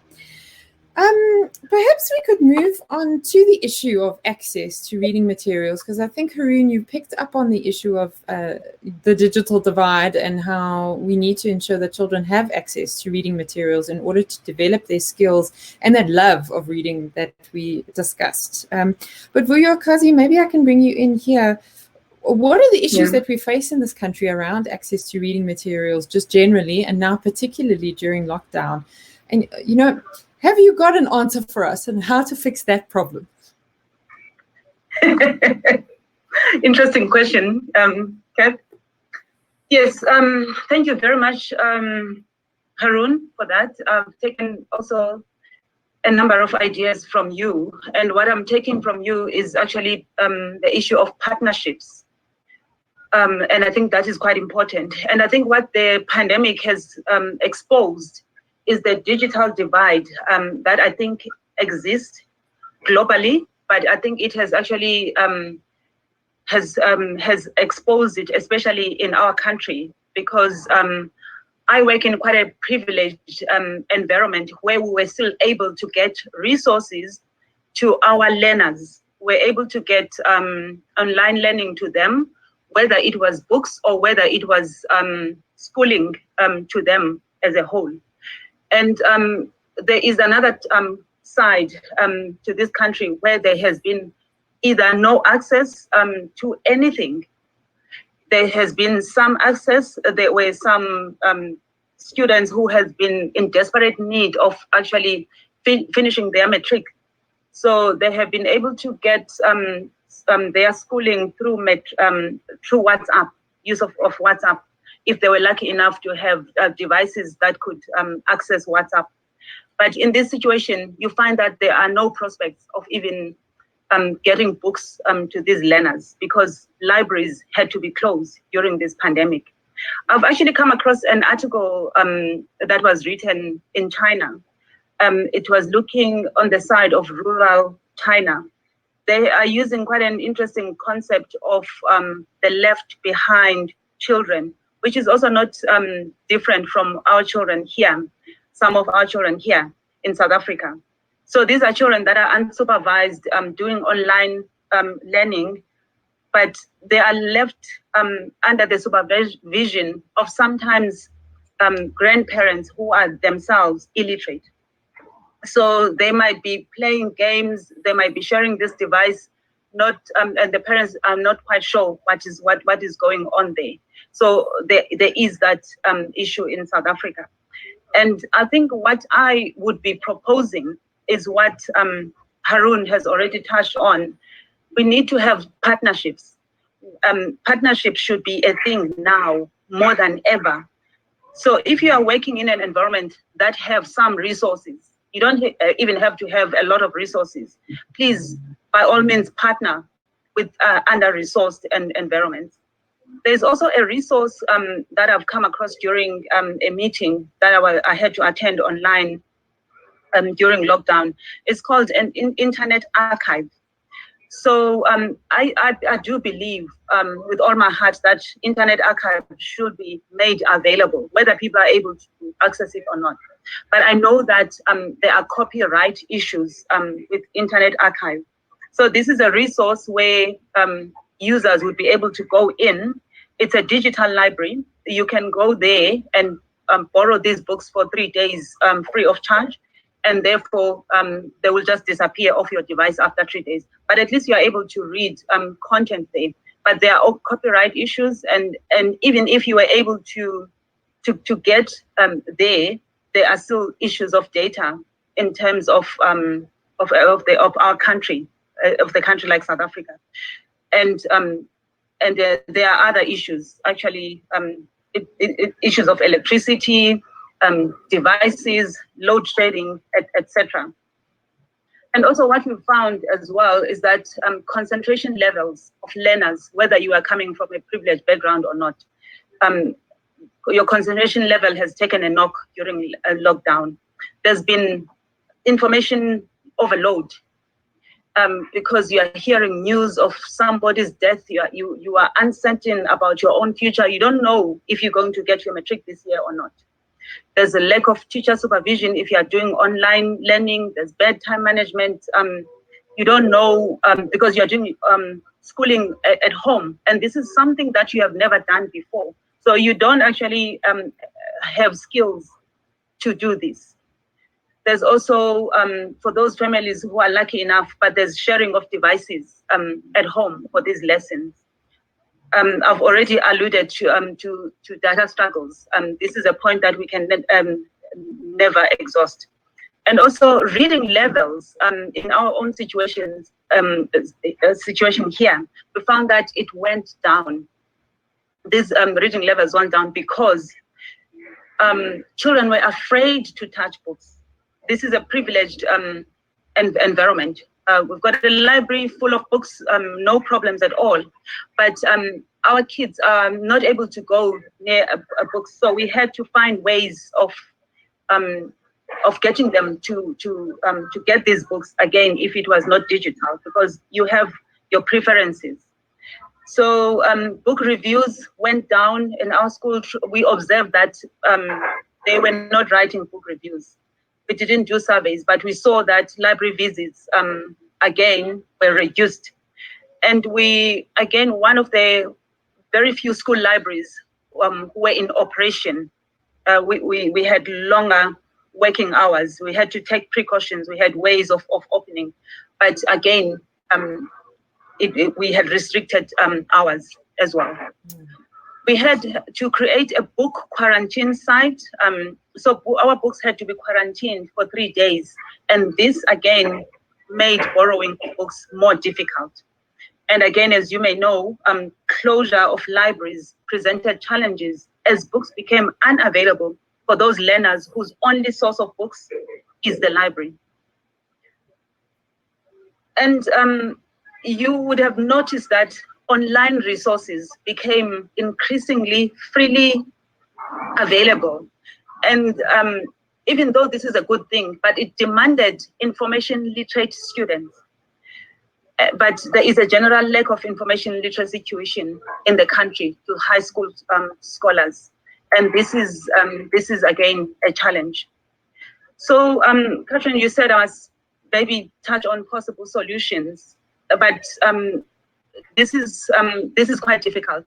Perhaps we could move on to the issue of access to reading materials, because I think, Haroon, you picked up on the issue of the digital divide and how we need to ensure that children have access to reading materials in order to develop their skills and that love of reading that we discussed. But Vuyokazi, maybe I can bring you in here. What are the issues that we face in this country around access to reading materials just generally, and now particularly during lockdown? And, have you got an answer for us on how to fix that problem? Interesting question, Kat. Yes, thank you very much, Haroon, for that. I've taken also a number of ideas from you, and what I'm taking from you is actually the issue of partnerships. And I think that is quite important. And I think what the pandemic has exposed is the digital divide that I think exists globally, but I think it has actually has exposed it, especially in our country, because I work in quite a privileged environment where we were still able to get resources to our learners. We're able to get online learning to them, whether it was books or whether it was schooling to them as a whole. And there is another side to this country where there has been either no access to anything. There has been some access. There were some students who have been in desperate need of actually finishing their matric. So they have been able to get their schooling through WhatsApp, use of WhatsApp, if they were lucky enough to have devices that could access WhatsApp. But in this situation, you find that there are no prospects of even getting books to these learners because libraries had to be closed during this pandemic. I've actually come across an article that was written in China. It was looking on the side of rural China. They are using quite an interesting concept of the left behind children, which is also not different from our children here, some of our children here in South Africa. So these are children that are unsupervised, doing online learning, but they are left under the supervision of sometimes grandparents who are themselves illiterate. So they might be playing games, they might be sharing this device, and the parents are not quite sure what is going on there. So there is that issue in South Africa. And I think what I would be proposing is what Haroon has already touched on. We need to have partnerships. Partnerships should be a thing now more than ever. So if you are working in an environment that have some resources, you don't even have to have a lot of resources. Please, by all means, partner with under-resourced environments. There's also a resource that I've come across during a meeting that I had to attend online during lockdown. It's called an internet archive. So I do believe with all my heart that internet archive should be made available, whether people are able to access it or not. But I know that there are copyright issues with internet archive. So this is a resource where users would be able to go in. It's a digital library. You can go there and borrow these books for 3 days free of charge. And therefore, they will just disappear off your device after 3 days. But at least you are able to read content there. But there are all copyright issues. And even if you were able to get there are still issues of data in terms of our country, of the country like South Africa. And there are other issues, actually, issues of electricity, devices, load shedding, etc. And also what we found as well is that concentration levels of learners, whether you are coming from a privileged background or not, your concentration level has taken a knock during a lockdown. There's been information overload because you are hearing news of somebody's death. You are uncertain about your own future. You don't know if you're going to get your matric this year or not. There's a lack of teacher supervision if you are doing online learning. There's bad time management. You don't know because you're doing schooling at home. And this is something that you have never done before. So you don't actually have skills to do this. There's also, for those families who are lucky enough, but there's sharing of devices at home for these lessons. I've already alluded to data struggles. This is a point that we can never exhaust. And also reading levels in our own situation here, we found that it went down. These reading levels went down because children were afraid to touch books. This is a privileged environment. We've got a library full of books, no problems at all. But our kids are not able to go near a book, so we had to find ways of getting them to get these books again if it was not digital, because you have your preferences. So book reviews went down in our school. We observed that they were not writing book reviews. We didn't do surveys, but we saw that library visits again were reduced. And one of the very few school libraries who were in operation, we had longer working hours. We had to take precautions. We had ways of opening, but again, we had restricted hours as well. We had to create a book quarantine site. So our books had to be quarantined for 3 days. And this again made borrowing books more difficult. And again, as you may know, closure of libraries presented challenges as books became unavailable for those learners whose only source of books is the library. And you would have noticed that online resources became increasingly freely available. And even though this is a good thing, but it demanded information literate students. But there is a general lack of information literacy tuition in the country to high school scholars. And this is again a challenge. So Catherine, you said us maybe touch on possible solutions, but this is quite difficult.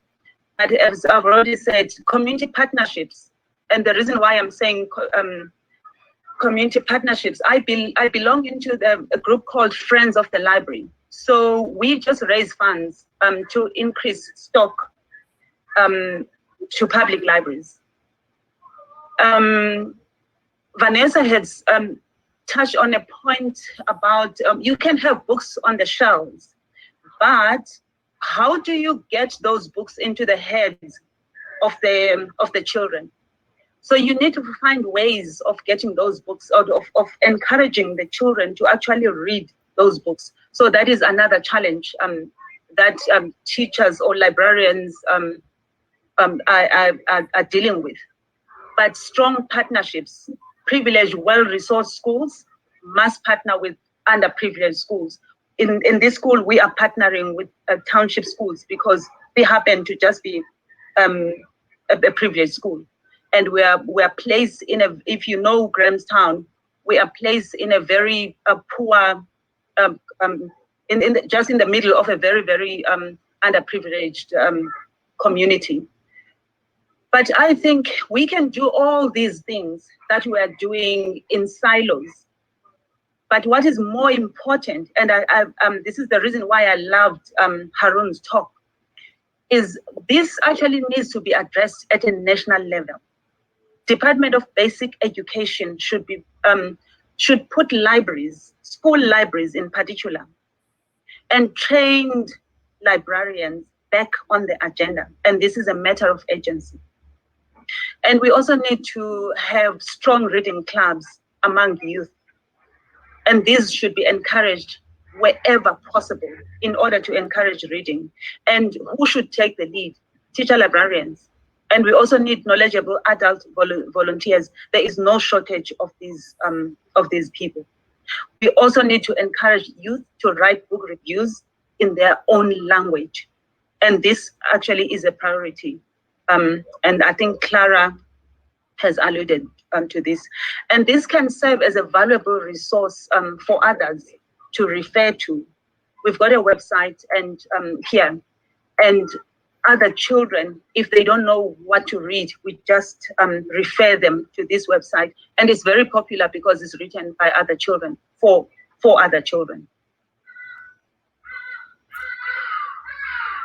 But as I've already said, community partnerships, and the reason why I'm saying community partnerships, I belong into a group called Friends of the Library. So we just raise funds to increase stock to public libraries. Vanessa has touched on a point about you can have books on the shelves, but how do you get those books into the heads of the children? So you need to find ways of getting those books, or of encouraging the children to actually read those books. So that is another challenge that teachers or librarians are dealing with. But strong partnerships, privileged, well-resourced schools must partner with underprivileged schools. In this school, we are partnering with township schools because we happen to just be a privileged school. And we are placed in if you know Grahamstown, we are placed in a very poor, just in the middle of a very, very underprivileged community. But I think we can do all these things that we are doing in silos. But what is more important, and this is the reason why I loved Haroon's talk, is this actually needs to be addressed at a national level. Department of Basic Education should put libraries, school libraries in particular, and trained librarians back on the agenda. And this is a matter of urgency. And we also need to have strong reading clubs among youth. And these should be encouraged wherever possible in order to encourage reading. And who should take the lead? Teacher librarians. And we also need knowledgeable adult volunteers. There is no shortage of these people. We also need to encourage youth to write book reviews in their own language. And this actually is a priority. And I think Clara has alluded to this. And this can serve as a valuable resource for others to refer to. We've got a website and here, and other children, if they don't know what to read, we just refer them to this website. And it's very popular because it's written by other children, for other children.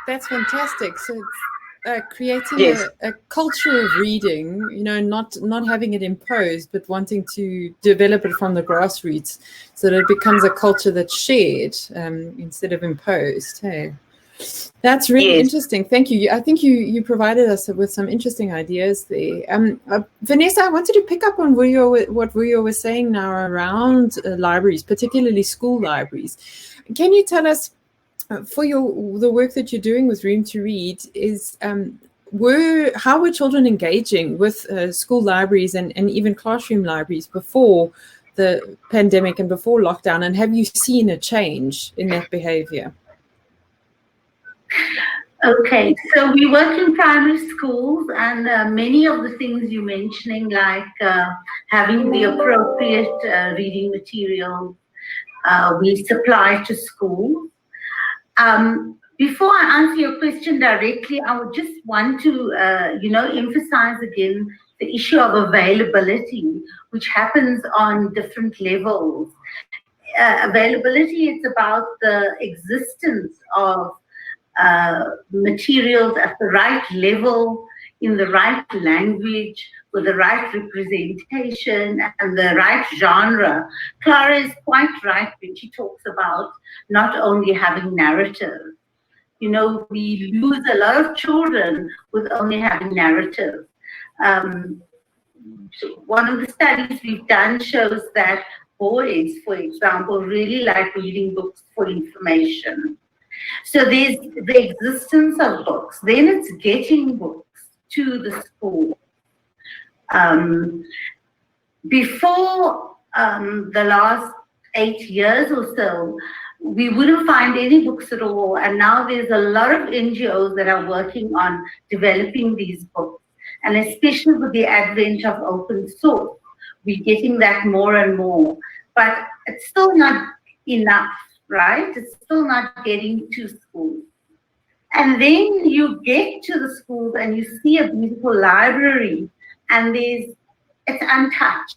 That's fantastic. So creating a culture of reading, not having it imposed, but wanting to develop it from the grassroots so that it becomes a culture that's shared instead of imposed. Hey, that's really interesting. Thank you. I think you provided us with some interesting ideas there. Vanessa, I wanted to pick up on what Vuyo was saying now around libraries, particularly school libraries. Can you tell us for the work that you're doing with Room to Read, is how were children engaging with school libraries and even classroom libraries before the pandemic and before lockdown, and have you seen a change in that behavior? Okay, so we work in primary schools, and many of the things you're mentioning, like having the appropriate reading material, we supply to schools. Before I answer your question directly, I would just want to, emphasize again the issue of availability, which happens on different levels. Availability is about the existence of materials at the right level, in the right language, with the right representation and the right genre. Clara is quite right when she talks about not only having narrative. You know, we lose a lot of children with only having narrative. One of the studies we've done shows that boys, for example, really like reading books for information. So there's the existence of books. Then it's getting books to the school. Before the last 8 years or so, we wouldn't find any books at all. And now there's a lot of NGOs that are working on developing these books. And especially with the advent of open source, we're getting that more and more. But it's still not enough, right? It's still not getting to schools. And then you get to the schools and you see a beautiful library, and it's untouched.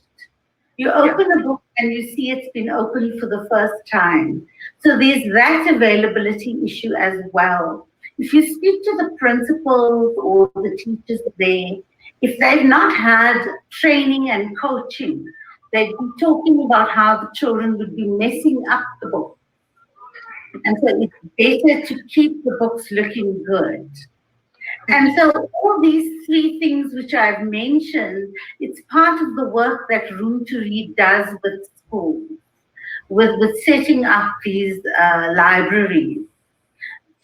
You open a book and you see it's been opened for the first time. So there's that availability issue as well. If you speak to the principals or the teachers there, if they've not had training and coaching, they'd be talking about how the children would be messing up the book. And so it's better to keep the books looking good. And so all these three things which I've mentioned, it's part of the work that Room to Read does with schools, with setting up these libraries.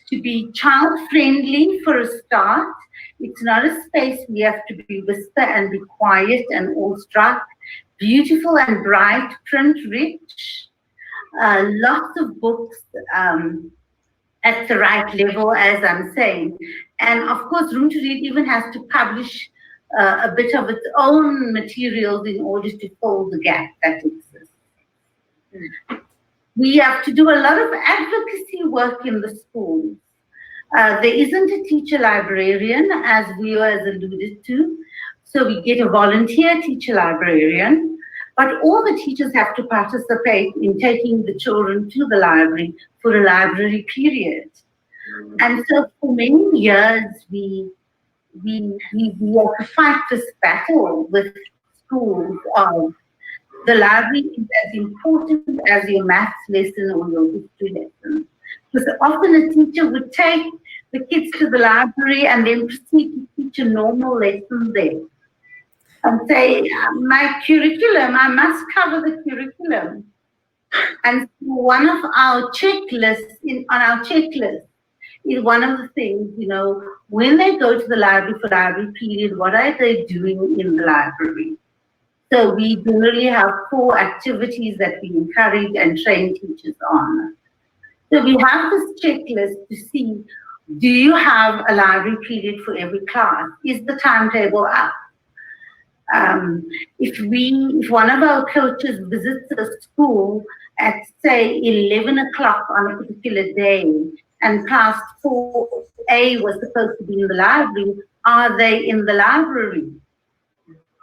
To be child-friendly for a start, it's not a space we have to be whisper and be quiet and awestruck. Beautiful and bright, print-rich, lots of books at the right level, as I'm saying. And of course, Room to Read even has to publish a bit of its own materials in order to fill the gap that exists. We have to do a lot of advocacy work in the schools. There isn't a teacher librarian, as viewers alluded to, so we get a volunteer teacher librarian, but all the teachers have to participate in taking the children to the library for a library period. And so for many years, we have to fight this battle with schools of the library is as important as your maths lesson or your history lesson. Because often a teacher would take the kids to the library and then proceed to teach a normal lesson there. And say, my curriculum, I must cover the curriculum. And one of our checklists, on our checklist, is one of the things, you know, when they go to the library for library period, what are they doing in the library? So we generally have 4 activities that we encourage and train teachers on. So we have this checklist to see, do you have a library period for every class? Is the timetable up? If one of our coaches visits a school at, say, 11 o'clock on a particular day, and class 4A was supposed to be in the library, are they in the library?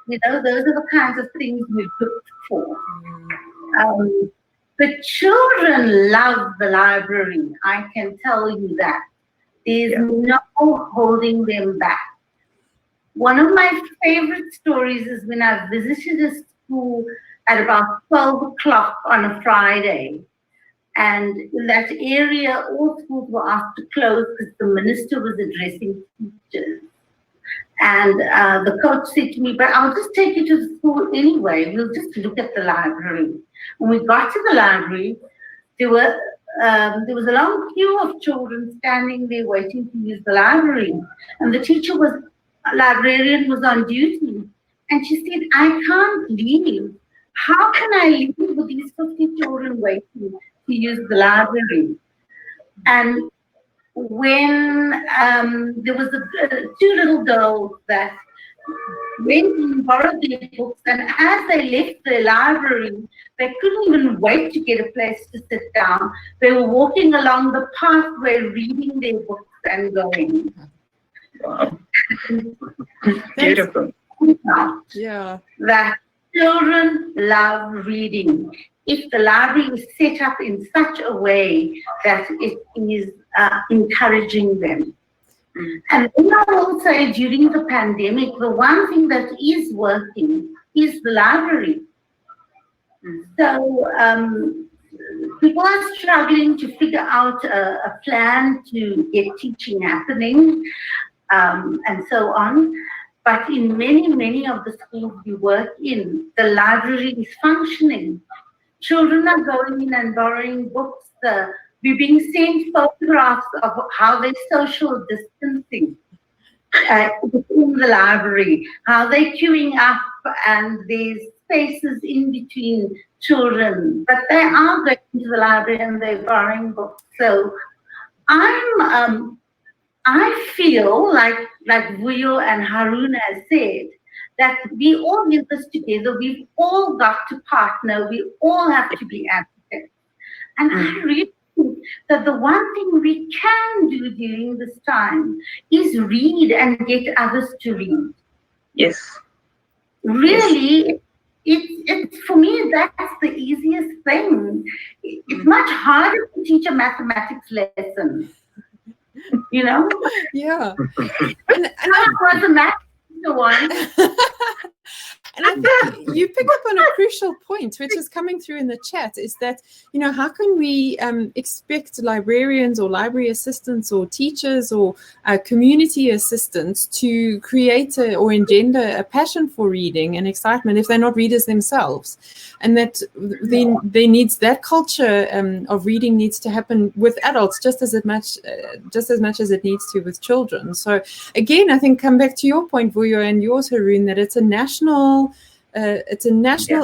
You know, those are the kinds of things we look for. The children love the library, I can tell you that. There's no holding them back. One of my favorite stories is when I visited a school at about 12 o'clock on a Friday. And in that area, all schools were asked to close because the minister was addressing teachers. And the coach said to me, but I'll just take you to the school anyway. We'll just look at the library. When we got to the library, there were there was a long queue of children standing there waiting to use the library, and the librarian was on duty, and she said, "I can't leave. How can I leave with these 50 children waiting to use the library?" And when there was two little girls that went and borrowed their books, and as they left the library, they couldn't even wait to get a place to sit down. They were walking along the pathway, reading their books and going. Wow. Beautiful. Yeah. That children love reading. If the library is set up in such a way that it is encouraging them. And then I will say, during the pandemic, the one thing that is working is the library. So people are struggling to figure out a plan to get teaching happening and so on. But in many of the schools we work in, the library is functioning. Children are going in and borrowing books. We're being sent photographs of how they're social distancing within the library, how they're queuing up, and there's spaces in between children. But they are going to the library and they're borrowing books. So I feel like Vuyo and Haroon has said, that we all do this together. We've all got to partner. We all have to be advocates. And I really think that the one thing we can do during this time is read and get others to read. Yes. Really, it's for me, that's the easiest thing. It's much harder to teach a mathematics lesson. You know? Yeah. And I was a math one. And I think you pick up on a crucial point, which is coming through in the chat, is that, you know, how can we expect librarians or library assistants or teachers or community assistants to create or engender a passion for reading and excitement if they're not readers themselves? And that then there needs that culture of reading needs to happen with adults just as much as it needs to with children. So again, I think come back to your point, Vuyo, and yours, Haroon, that it's a national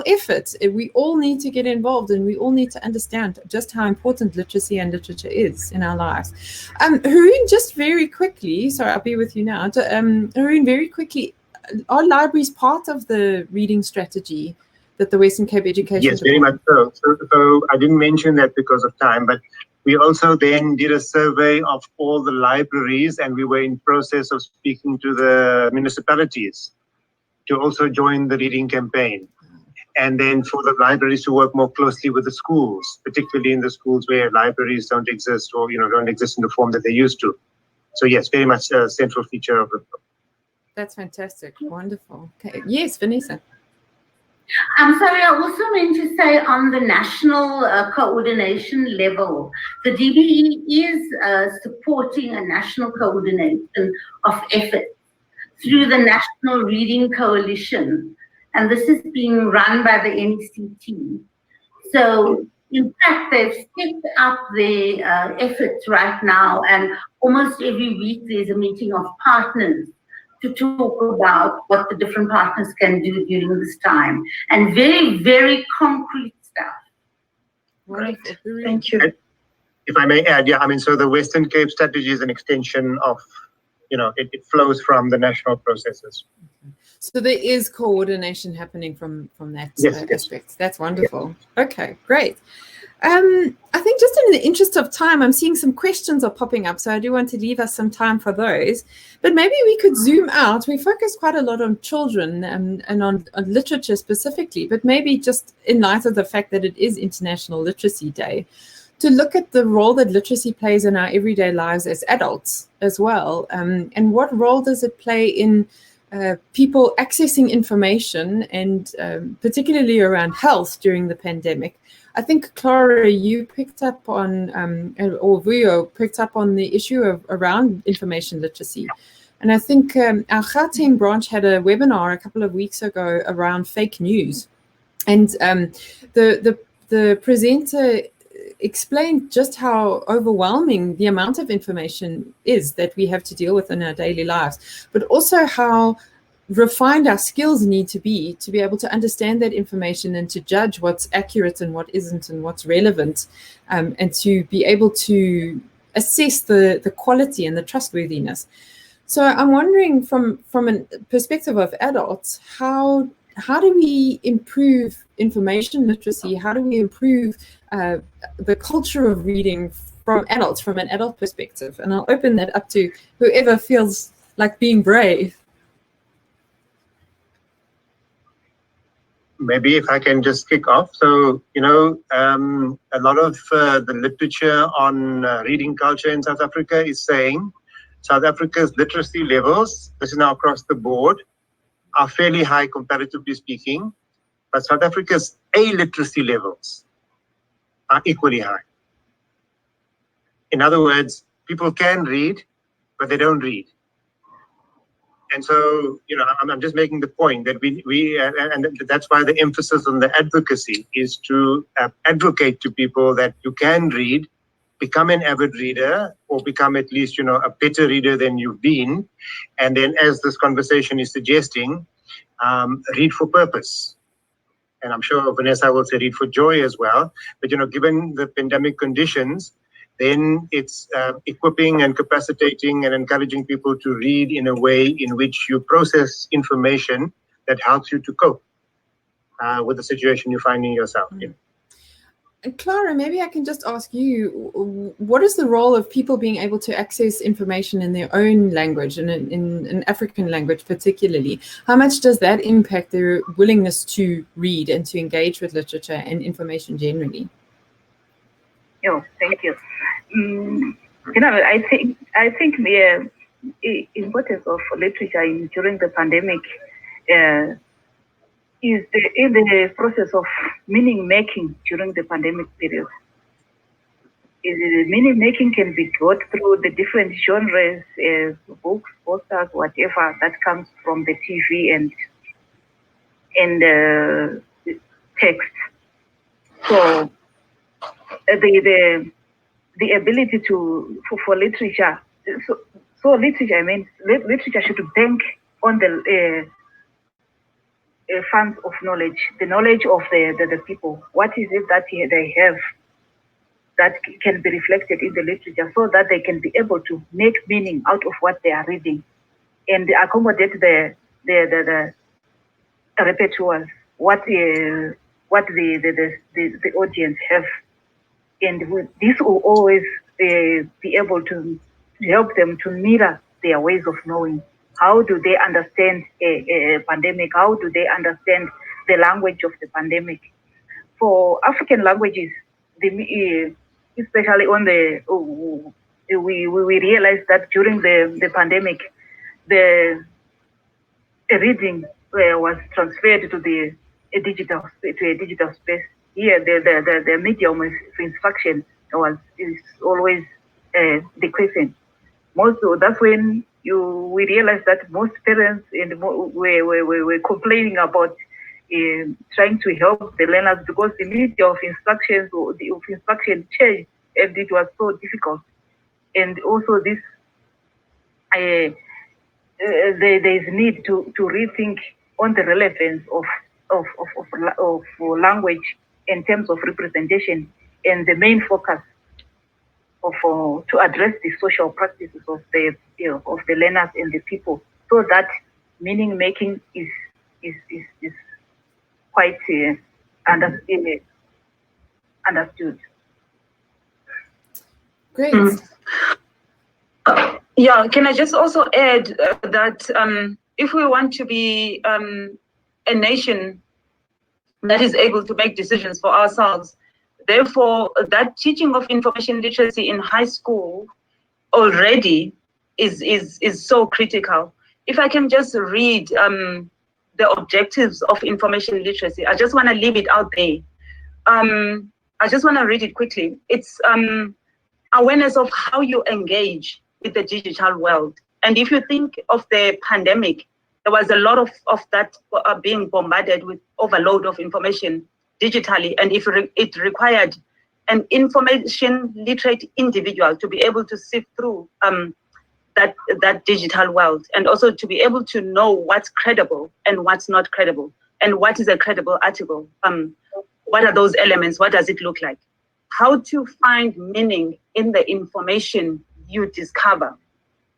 effort. We all need to get involved, and we all need to understand just how important literacy and literature is in our lives. Haroon, just very quickly, sorry, I'll be with you now. Haroon, very quickly, are libraries part of the reading strategy that the Western Cape Education? Yes, very much so. So I didn't mention that because of time, but we also then did a survey of all the libraries, and we were in process of speaking to the municipalities to also join the reading campaign. And then for the libraries to work more closely with the schools, particularly in the schools where libraries don't exist or, you know, don't exist in the form that they used to. So yes, very much a central feature of the book. That's fantastic. Wonderful. Okay. Yes, Vanessa. I'm sorry, I also meant to say on the national coordination level, the DBE is supporting a national coordination of efforts through the National Reading Coalition. And this is being run by the NCT. So in fact, they've stepped up their efforts right now, and almost every week there's a meeting of partners to talk about what the different partners can do during this time, and very, very concrete stuff. Right. Thank you. If I may add, so the Western Cape strategy is an extension of, it flows from the national processes. So there is coordination happening from that yes, aspect. Yes. That's wonderful. Yes. Okay, great. I think just in the interest of time, I'm seeing some questions are popping up, so I do want to leave us some time for those. But maybe we could zoom out. We focus quite a lot on children and on literature specifically, but maybe just in light of the fact that it is International Literacy Day, to look at the role that literacy plays in our everyday lives as adults as well. And what role does it play in people accessing information, and particularly around health during the pandemic? I think, Clara, you picked up on, or Vuyo picked up on the issue of around information literacy. And I think our Gauteng branch had a webinar a couple of weeks ago around fake news. And the presenter explained just how overwhelming the amount of information is that we have to deal with in our daily lives, but also how refined our skills need to be able to understand that information and to judge what's accurate and what isn't and what's relevant, and to be able to assess the quality and the trustworthiness. So I'm wondering from a perspective of adults, how do we improve information literacy? How do we improve the culture of reading from adults, from an adult perspective? And I'll open that up to whoever feels like being brave. Maybe if I can just kick off. So, a lot of the literature on reading culture in South Africa is saying South Africa's literacy levels, this is now across the board, are fairly high comparatively speaking, but South Africa's illiteracy levels are equally high. In other words, people can read, but they don't read. And so, I'm just making the point that we and that's why the emphasis on the advocacy is to advocate to people that you can read, become an avid reader, or become at least, a better reader than you've been. And then, as this conversation is suggesting, read for purpose. And I'm sure Vanessa will say read for joy as well. But, given the pandemic conditions, then it's equipping and capacitating and encouraging people to read in a way in which you process information that helps you to cope with the situation you're finding yourself in. And Clara, maybe I can just ask you, what is the role of people being able to access information in their own language, and in an African language particularly? How much does that impact their willingness to read and to engage with literature and information generally? Oh, thank you. I think the importance of literature during the pandemic is in the process of meaning making during the pandemic period. Meaning making can be got through the different genres, books, posters, whatever that comes from the TV and text. So the ability for literature, so literature, literature should bank on the funds of knowledge, the knowledge of the people. What is it that they have that can be reflected in the literature, so that they can be able to make meaning out of what they are reading and accommodate the repertoire, what the audience have. And this will always be able to help them to mirror their ways of knowing. How do they understand a pandemic? How do they understand the language of the pandemic? For African languages, especially on we realized that during the pandemic, the reading was transferred to a digital space. Here, the medium of instruction is always decreasing. So that's when we realized that most parents were complaining about trying to help the learners, because the medium of instruction changed and it was so difficult. And also this, there is need to rethink on the relevance of language in terms of representation, and the main focus to address the social practices of the learners and the people, so that meaning making is quite understood. Great. Yeah, can I just also add that if we want to be a nation that is able to make decisions for ourselves, therefore, that teaching of information literacy in high school already is so critical. If I can just read the objectives of information literacy, I just want to leave it out there. I just want to read it quickly. It's awareness of how you engage with the digital world. And if you think of the pandemic, there was a lot of that being bombarded with overload of information digitally, and if it required an information literate individual to be able to sift through that digital world, and also to be able to know what's credible and what's not credible, and what is a credible article. What are those elements? What does it look like? How to find meaning in the information you discover.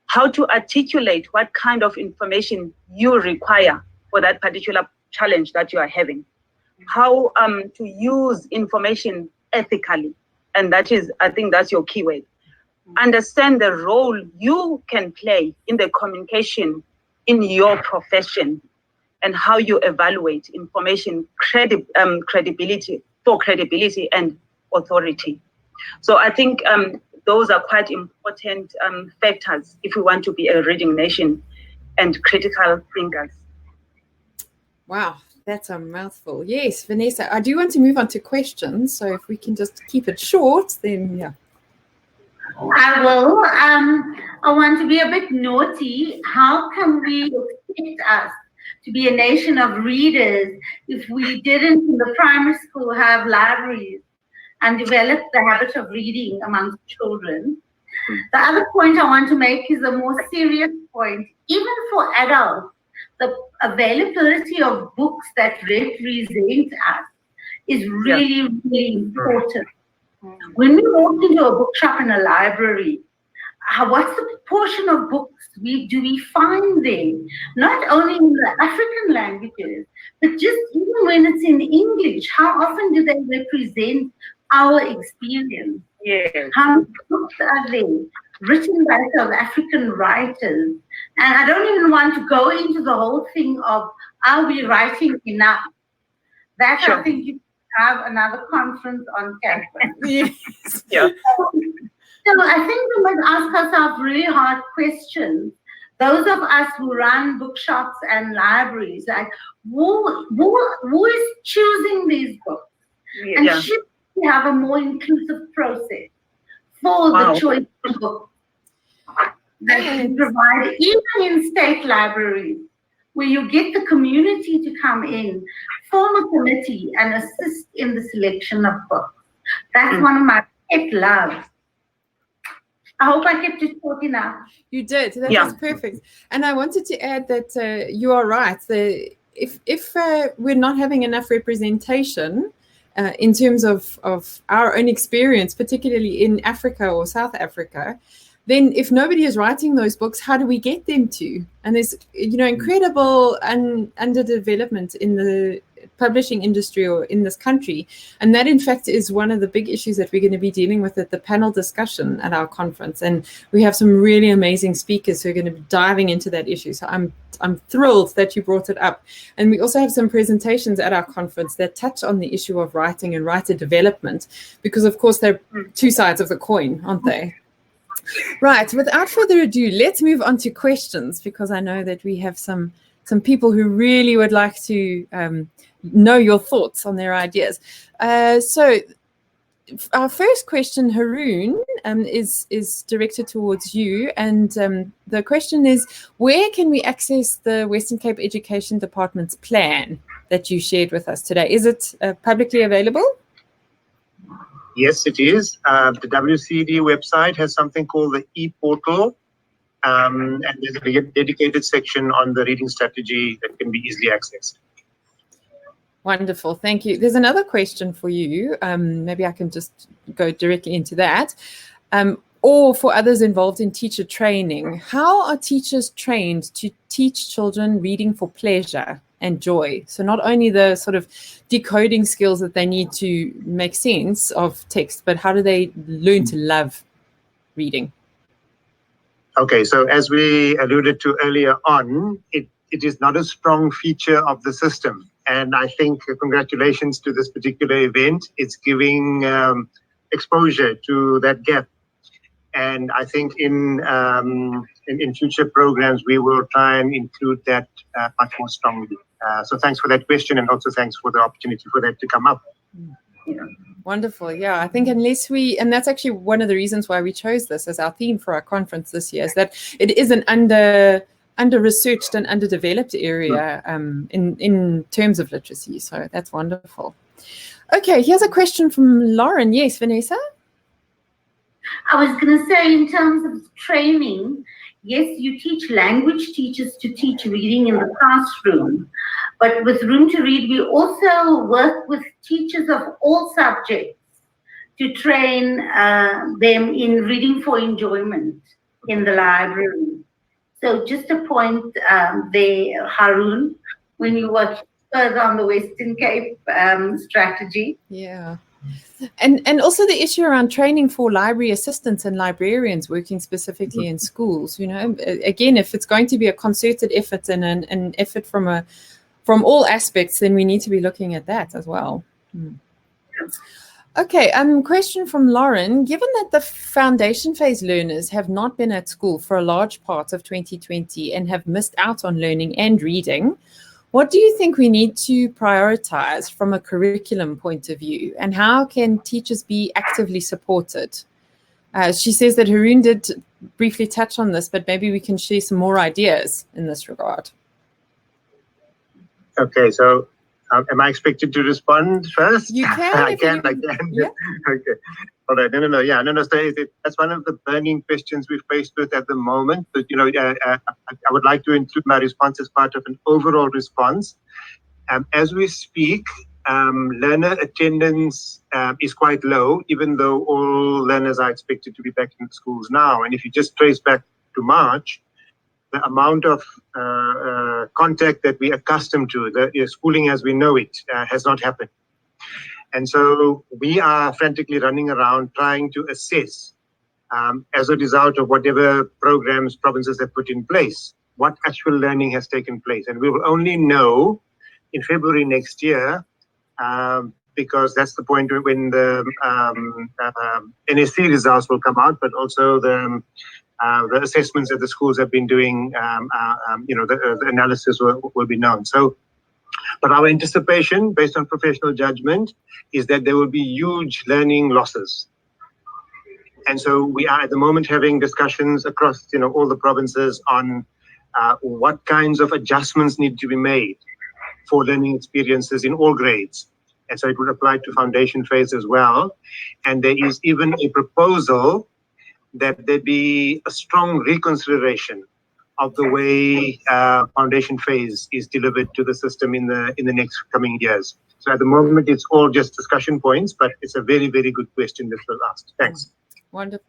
How to articulate what kind of information you require for that particular challenge that you are having. How to use information ethically. And that is, I think that's your keyword. Understand the role you can play in the communication in your profession, and how you evaluate information credibility and authority. So I think those are quite important factors if we want to be a reading nation and critical thinkers. Wow, that's a mouthful. Yes, Vanessa, I do want to move on to questions. So if we can just keep it short, then yeah. I will. I want to be a bit naughty. How can we expect us to be a nation of readers if we didn't in the primary school have libraries and develop the habit of reading amongst children? The other point I want to make is a more serious point. Even for adults, the availability of books that represent us is really, really important. When we walk into a bookshop in a library, what's the proportion of books do we find there? Not only in the African languages, but just even when it's in English, how often do they represent our experience? Yes. How many books are there written by South African writers? And I don't even want to go into the whole thing of, are we writing enough? That Sure. I think you have another conference on campus. Yes. Yeah. So I think we must ask ourselves really hard questions. Those of us who run bookshops and libraries, like who is choosing these books? And Yeah. should we have a more inclusive process for the choice of books that we provide, even in state libraries, where you get the community to come in, form a committee and assist in the selection of books. That's one of my pet loves. I hope I kept it short enough. You did. That was perfect. And I wanted to add that you are right. If we're not having enough representation in terms of our own experience, particularly in Africa or South Africa, then if nobody is writing those books, how do we get them to? And there's, incredible underdevelopment in the publishing industry or in this country. And that, in fact, is one of the big issues that we're going to be dealing with at the panel discussion at our conference. And we have some really amazing speakers who are going to be diving into that issue. So I'm thrilled that you brought it up. And we also have some presentations at our conference that touch on the issue of writing and writer development, because, of course, they're two sides of the coin, aren't they? Right. Without further ado, let's move on to questions, because I know that we have some people who really would like to know your thoughts on their ideas. So our first question, Haroon, is directed towards you. And the question is, where can we access the Western Cape Education Department's plan that you shared with us today? Is it publicly available? Yes, it is. The WCD website has something called the e-portal, and there's a dedicated section on the reading strategy that can be easily accessed. Wonderful. Thank you. There's another question for you. Maybe I can just go directly into that. Or for others involved in teacher training, how are teachers trained to teach children reading for pleasure and joy? So not only the sort of decoding skills that they need to make sense of text, but how do they learn to love reading? Okay, so as we alluded to earlier on, it is not a strong feature of the system. And I think congratulations to this particular event. It's giving exposure to that gap. And I think in future programs, we will try and include that much more strongly. So thanks for that question, and also thanks for the opportunity for that to come up. Yeah. Wonderful. Yeah, I think and that's actually one of the reasons why we chose this as our theme for our conference this year, is that it is an under-researched and underdeveloped area in terms of literacy. So that's wonderful. Okay, here's a question from Lauren. Yes, Vanessa? I was going to say, in terms of training, yes, you teach language teachers to teach reading in the classroom, but with Room to Read, we also work with teachers of all subjects to train them in reading for enjoyment in the library. So just a point there, Haroon, when you work further on the Western Cape strategy. Yeah. And also the issue around training for library assistants and librarians working specifically in schools. You know, again, if it's going to be a concerted effort and an effort from all aspects, then we need to be looking at that as well. Okay, question from Lauren. Given that the foundation phase learners have not been at school for a large part of 2020 and have missed out on learning and reading, what do you think we need to prioritize from a curriculum point of view, and how can teachers be actively supported? She says that Haroon did briefly touch on this, but maybe we can share some more ideas in this regard. Okay, so am I expected to respond first? You can. I can. Yeah. Okay. All right. No. So that's one of the burning questions we're faced with at the moment. But, I would like to include my response as part of an overall response. As we speak, learner attendance is quite low, even though all learners are expected to be back in schools now. And if you just trace back to March, the amount of contact that we're accustomed to, the schooling as we know it, has not happened. And so we are frantically running around trying to assess, as a result of whatever programs provinces have put in place, what actual learning has taken place. And we will only know in February next year, because that's the point when the NSC results will come out, but also the assessments that the schools have been doing, the analysis will be known. So, but our anticipation, based on professional judgment, is that there will be huge learning losses. And so we are at the moment having discussions across, all the provinces on what kinds of adjustments need to be made for learning experiences in all grades. And so it would apply to foundation phase as well. And there is even a proposal that there be a strong reconsideration of the way foundation phase is delivered to the system in the next coming years. So at the moment, it's all just discussion points, but it's a very, very good question that was asked. Thanks. Wonderful.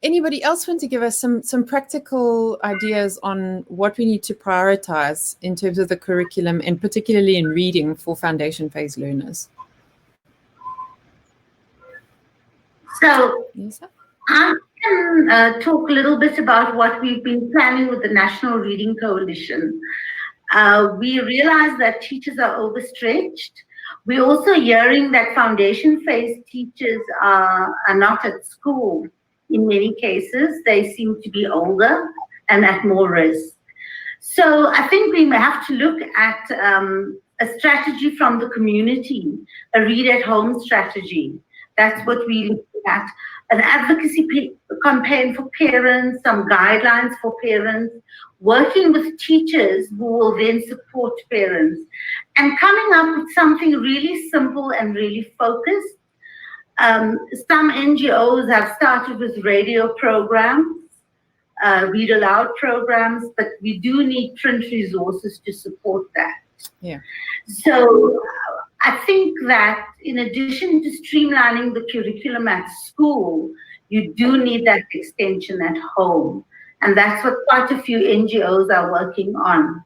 Anybody else want to give us some practical ideas on what we need to prioritize in terms of the curriculum, and particularly in reading for foundation phase learners? So, Yes, I can talk a little bit about what we've been planning with the National Reading Coalition. We realize that teachers are overstretched. We're also hearing that foundation phase teachers are not at school. In many cases, they seem to be older and at more risk. So I think we may have to look at a strategy from the community, a read-at-home strategy. That's what we look at. An advocacy campaign for parents, some guidelines for parents, working with teachers who will then support parents, and coming up with something really simple and really focused. Some NGOs have started with radio programs, read aloud programs, but we do need print resources to support that. Yeah. So I think that in addition to streamlining the curriculum at school, you do need that extension at home. And that's what quite a few NGOs are working on.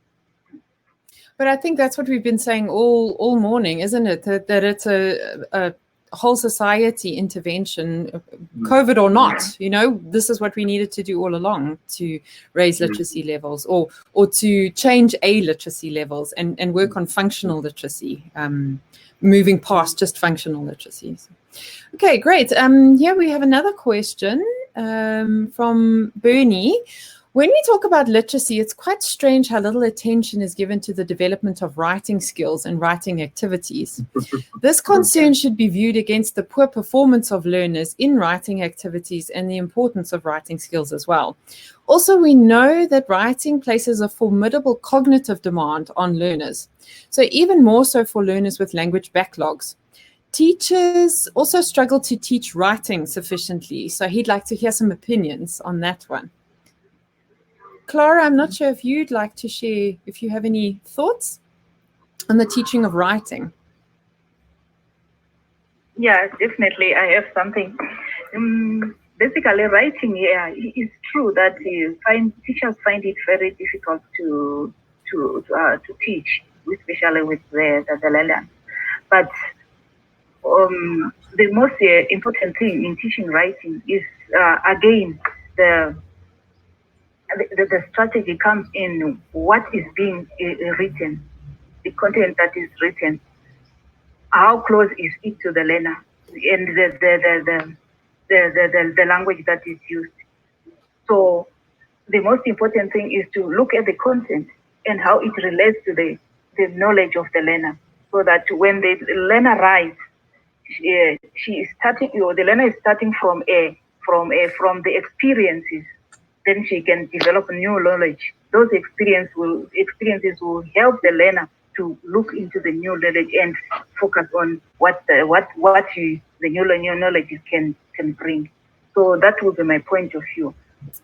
But I think that's what we've been saying all morning, isn't it? That it's a whole society intervention, COVID or not, this is what we needed to do all along, to raise literacy levels or to change literacy levels and work on functional literacy, moving past just functional literacy. Okay, great. Here we have another question from Bernie. When we talk about literacy, it's quite strange how little attention is given to the development of writing skills and writing activities. This concern should be viewed against the poor performance of learners in writing activities and the importance of writing skills as well. Also, we know that writing places a formidable cognitive demand on learners, so even more so for learners with language backlogs. teachers also struggle to teach writing sufficiently. So he'd like to hear some opinions on that one. Clara, I'm not sure if you'd like to share, if you have any thoughts on the teaching of writing. Yeah, definitely. I have something. Basically, writing, yeah, it's true that teachers find it very difficult to teach, especially with the learner. But the most important thing in teaching writing is again the strategy comes in what is being written, the content that is written. How close is it to the learner, and the language that is used. So the most important thing is to look at the content and how it relates to the knowledge of the learner, so that when the learner writes, she is starting, the learner is starting from the experiences. Then she can develop new knowledge. Those experiences will help the learner to look into the new knowledge and focus on what the new knowledge can bring. So that will be my point of view.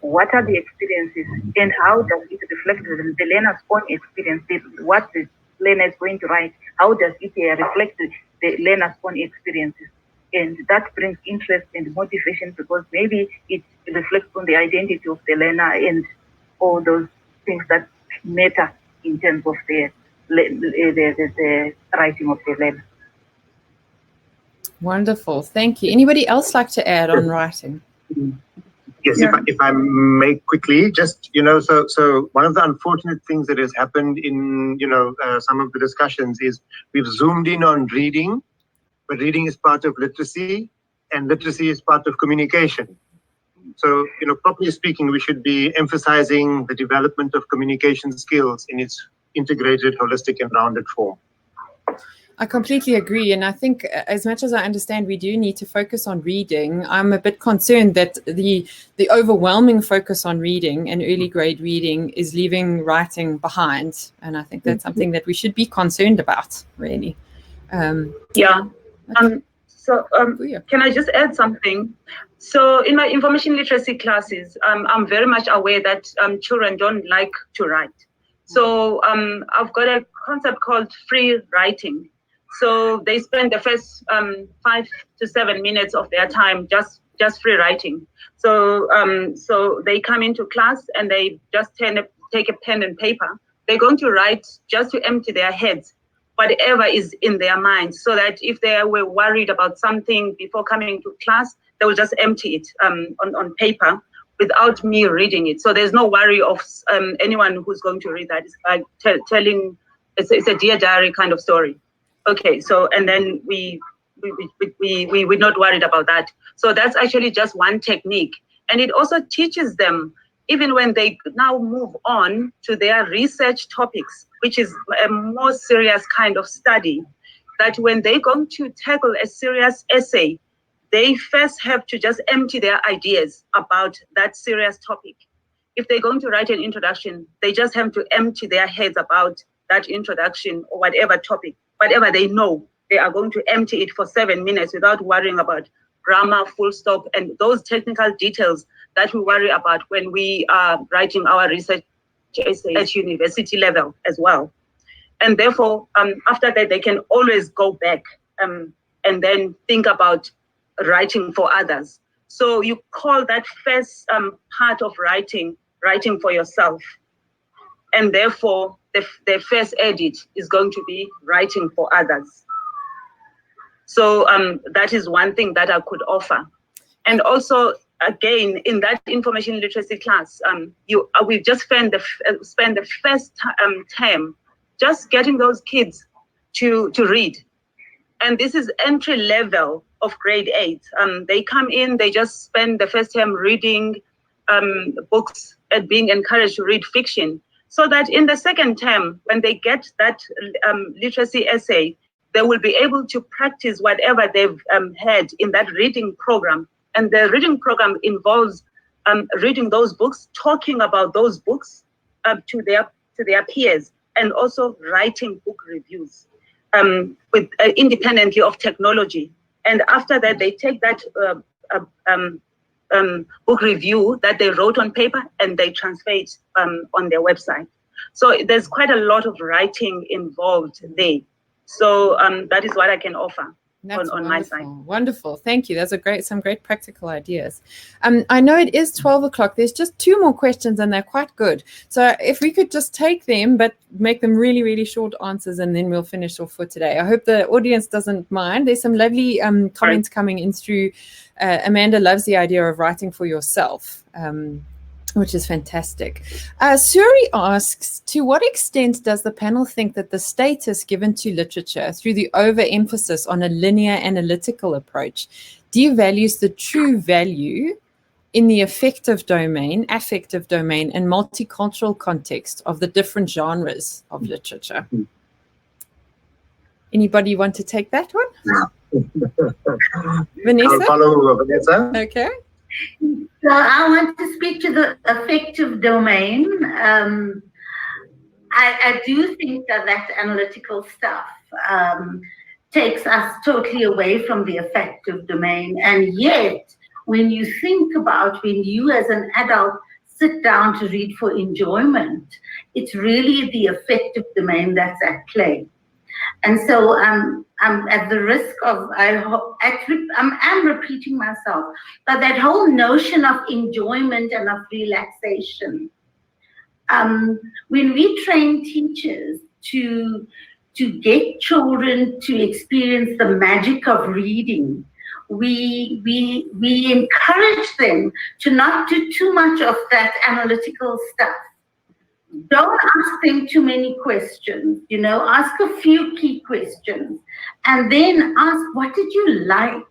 What are the experiences and how does it reflect the learner's own experience? What the learner is going to write, how does it reflect the learner's own experiences? And that brings interest and motivation, because maybe it reflects on the identity of the learner and all those things that matter in terms of the writing of the learner. Wonderful, thank you. Anybody else like to add on writing? Yes, yeah. If I may quickly, just, so one of the unfortunate things that has happened in, some of the discussions is we've zoomed in on reading, but reading is part of literacy and literacy is part of communication. So, properly speaking, we should be emphasizing the development of communication skills in its integrated, holistic, and rounded form. I completely agree. And I think as much as I understand we do need to focus on reading, I'm a bit concerned that the overwhelming focus on reading and early grade reading is leaving writing behind. And I think that's something that we should be concerned about, really. Yeah. Can I just add something? So in my information literacy classes, I'm very much aware that children don't like to write. So I've got a concept called free writing. So they spend the first 5 to 7 minutes of their time just free writing. So so they come into class and they just take a pen and paper. They're going to write just to empty their heads, whatever is in their minds, so that if they were worried about something before coming to class, they will just empty it on paper without me reading it. So there's no worry of anyone who's going to read that. It's like telling, it's a Dear Diary kind of story. Okay, so, and then we're not worried about that. So that's actually just one technique. And it also teaches them, even when they now move on to their research topics, which is a more serious kind of study, that when they're going to tackle a serious essay, they first have to just empty their ideas about that serious topic. If they're going to write an introduction, they just have to empty their heads about that introduction or whatever topic, whatever they know, they are going to empty it for 7 minutes without worrying about grammar, full stop, and those technical details that we worry about when we are writing our research essays at university level as well. And therefore, after that, they can always go back and then think about writing for others. So you call that first part of writing for yourself. And therefore, the first edit is going to be writing for others. So that is one thing that I could offer. And also, again, in that information literacy class, we just spend the first term just getting those kids to read. And this is entry level of grade 8. They come in, they just spend the first term reading books and being encouraged to read fiction, so that in the second term, when they get that literacy essay, they will be able to practice whatever they've had in that reading program. And the reading program involves reading those books, talking about those books to their peers, and also writing book reviews. independently of technology. And after that, they take that book review that they wrote on paper and they transfer it on their website. So there's quite a lot of writing involved there. So that is what I can offer. That's on my side. Wonderful. Thank you. Those are some great practical ideas. I know it is 12 o'clock. There's just 2 more questions and they're quite good. So if we could just take them, but make them really, really short answers, and then we'll finish off for today. I hope the audience doesn't mind. There's some lovely comments coming in through. Amanda loves the idea of writing for yourself. Which is fantastic. Suri asks, to what extent does the panel think that the status given to literature through the overemphasis on a linear analytical approach devalues the true value in the affective domain, and multicultural context of the different genres of literature? Anybody want to take that one? Vanessa? I'll follow Vanessa. Okay. So I want to speak to the affective domain. I do think that analytical stuff takes us totally away from the affective domain. And yet, when you think about when you as an adult sit down to read for enjoyment, it's really the affective domain that's at play. And so I'm at the risk of, I'm repeating myself, but that whole notion of enjoyment and of relaxation. When we train teachers to get children to experience the magic of reading, we encourage them to not do too much of that analytical stuff. Don't ask them too many questions, ask a few key questions, and then ask, what did you like?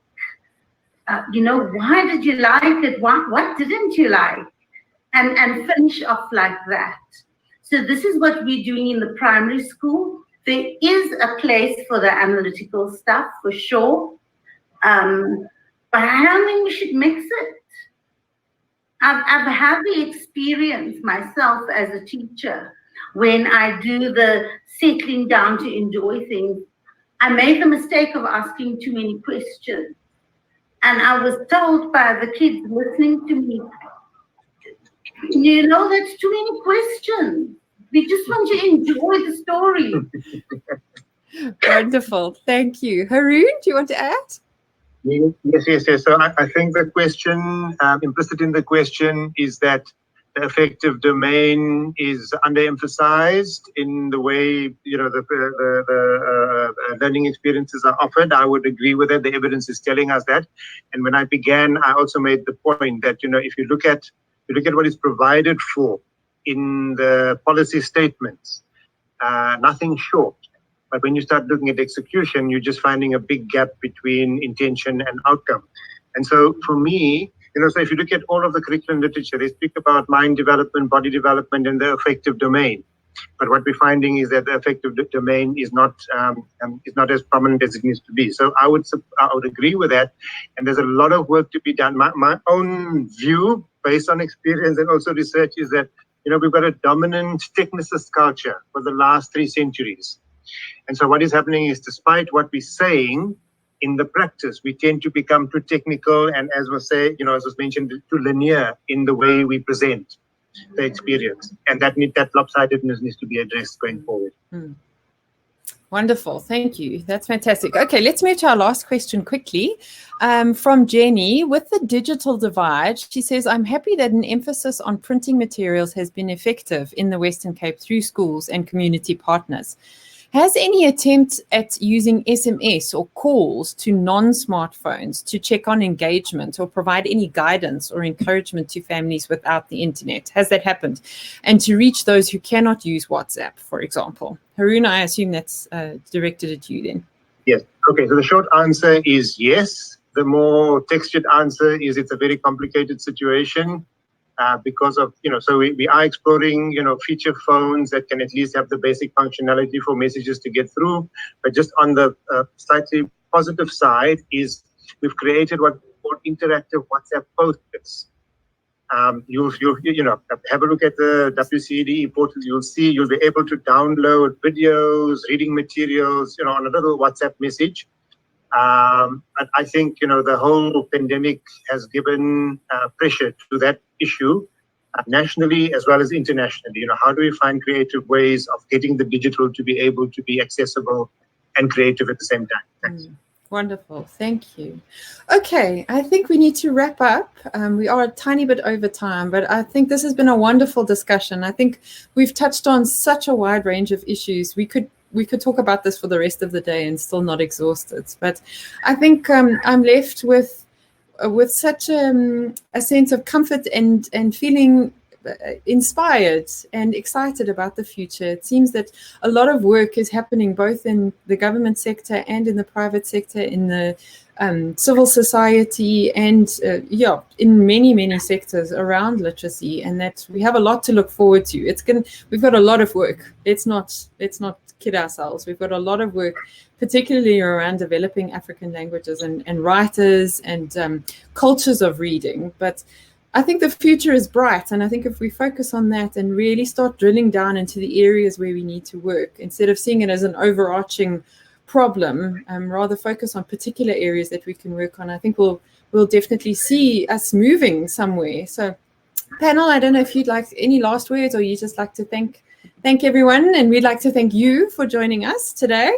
Why did you like it? What didn't you like? And finish off like that. So this is what we're doing in the primary school. There is a place for the analytical stuff, for sure. But I don't think we should mix it. I've had the experience myself as a teacher when I do the settling down to enjoy things. I made the mistake of asking too many questions. And I was told by the kids listening to me, that's too many questions. We just want to enjoy the story. Wonderful. Thank you. Haroon, do you want to add? Yes. So I think the question, implicit in the question, is that the affective domain is underemphasized in the way the learning experiences are offered. I would agree with it. The evidence is telling us that. And when I began, I also made the point that if you look at what is provided for in the policy statements, nothing short. But when you start looking at execution, you're just finding a big gap between intention and outcome. And so for me, so if you look at all of the curriculum literature, they speak about mind development, body development, and the affective domain. But what we're finding is that the affective domain is not as prominent as it needs to be. So I would agree with that. And there's a lot of work to be done. My own view, based on experience and also research, is that we've got a dominant technicist culture for the last 3 centuries. And so what is happening is, despite what we're saying, in the practice, we tend to become too technical and, as was mentioned, too linear in the way we present the experience. And that lopsidedness needs to be addressed going forward. Wonderful. Thank you. That's fantastic. Okay, let's move to our last question quickly. From Jenny, with the digital divide, she says, I'm happy that an emphasis on printing materials has been effective in the Western Cape through schools and community partners. Has any attempt at using SMS or calls to non-smartphones to check on engagement or provide any guidance or encouragement to families without the internet? Has that happened? And to reach those who cannot use WhatsApp, for example? Haroon, I assume that's directed at you then. Yes. Okay, so the short answer is yes. The more textured answer is it's a very complicated situation. Because of, so we are exploring, feature phones that can at least have the basic functionality for messages to get through. But just on the slightly positive side is we've created what we call interactive WhatsApp post-its. You'll have a look at the WCED portal. You'll be able to download videos, reading materials, on a little WhatsApp message. But I think, the whole pandemic has given pressure to that issue nationally as well as internationally. How do we find creative ways of getting the digital to be able to be accessible and creative at the same time? Thanks. Wonderful. Thank you. Okay, I think we need to wrap up. We are a tiny bit over time, but I think this has been a wonderful discussion. I think we've touched on such a wide range of issues. We could talk about this for the rest of the day and still not exhaust it. But I think I'm left with such a sense of comfort and feeling inspired and excited about the future. It seems that a lot of work is happening both in the government sector and in the private sector, in the civil society, and in many sectors around literacy, and that we have a lot to look forward to. We've got a lot of work. Let's not kid ourselves. We've got a lot of work, particularly around developing African languages and writers and cultures of reading. But I think the future is bright, and I think if we focus on that and really start drilling down into the areas where we need to work, instead of seeing it as an overarching problem, rather focus on particular areas that we can work on, I think we'll definitely see us moving somewhere. So, panel, I don't know if you'd like any last words, or you just like to thank everyone, and we'd like to thank you for joining us today.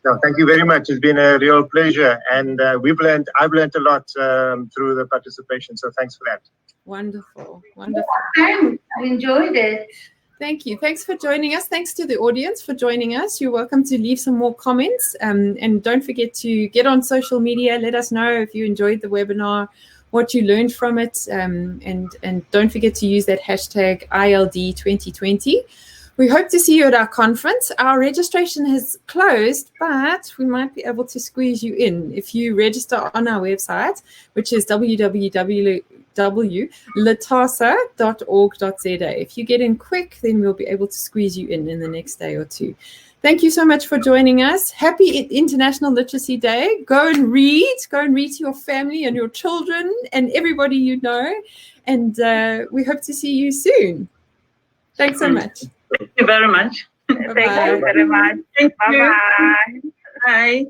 No, thank you very much. It's been a real pleasure, and I've learned a lot through the participation. So thanks for that. Wonderful. Thanks. I enjoyed it. Thank you. Thanks for joining us. Thanks to the audience for joining us. You're welcome to leave some more comments, and don't forget to get on social media. Let us know if you enjoyed the webinar, what you learned from it, and don't forget to use that hashtag ILD2020. We hope to see you at our conference. Our registration has closed, but we might be able to squeeze you in if you register on our website, which is www.letasa.org.za. If you get in quick, then we'll be able to squeeze you in the next day or two. Thank you so much for joining us. Happy International Literacy Day. Go and read to your family and your children and everybody you know. And we hope to see you soon. Thanks so much. Thank you very much. Thank you very much. Thank you. Bye-bye. Bye.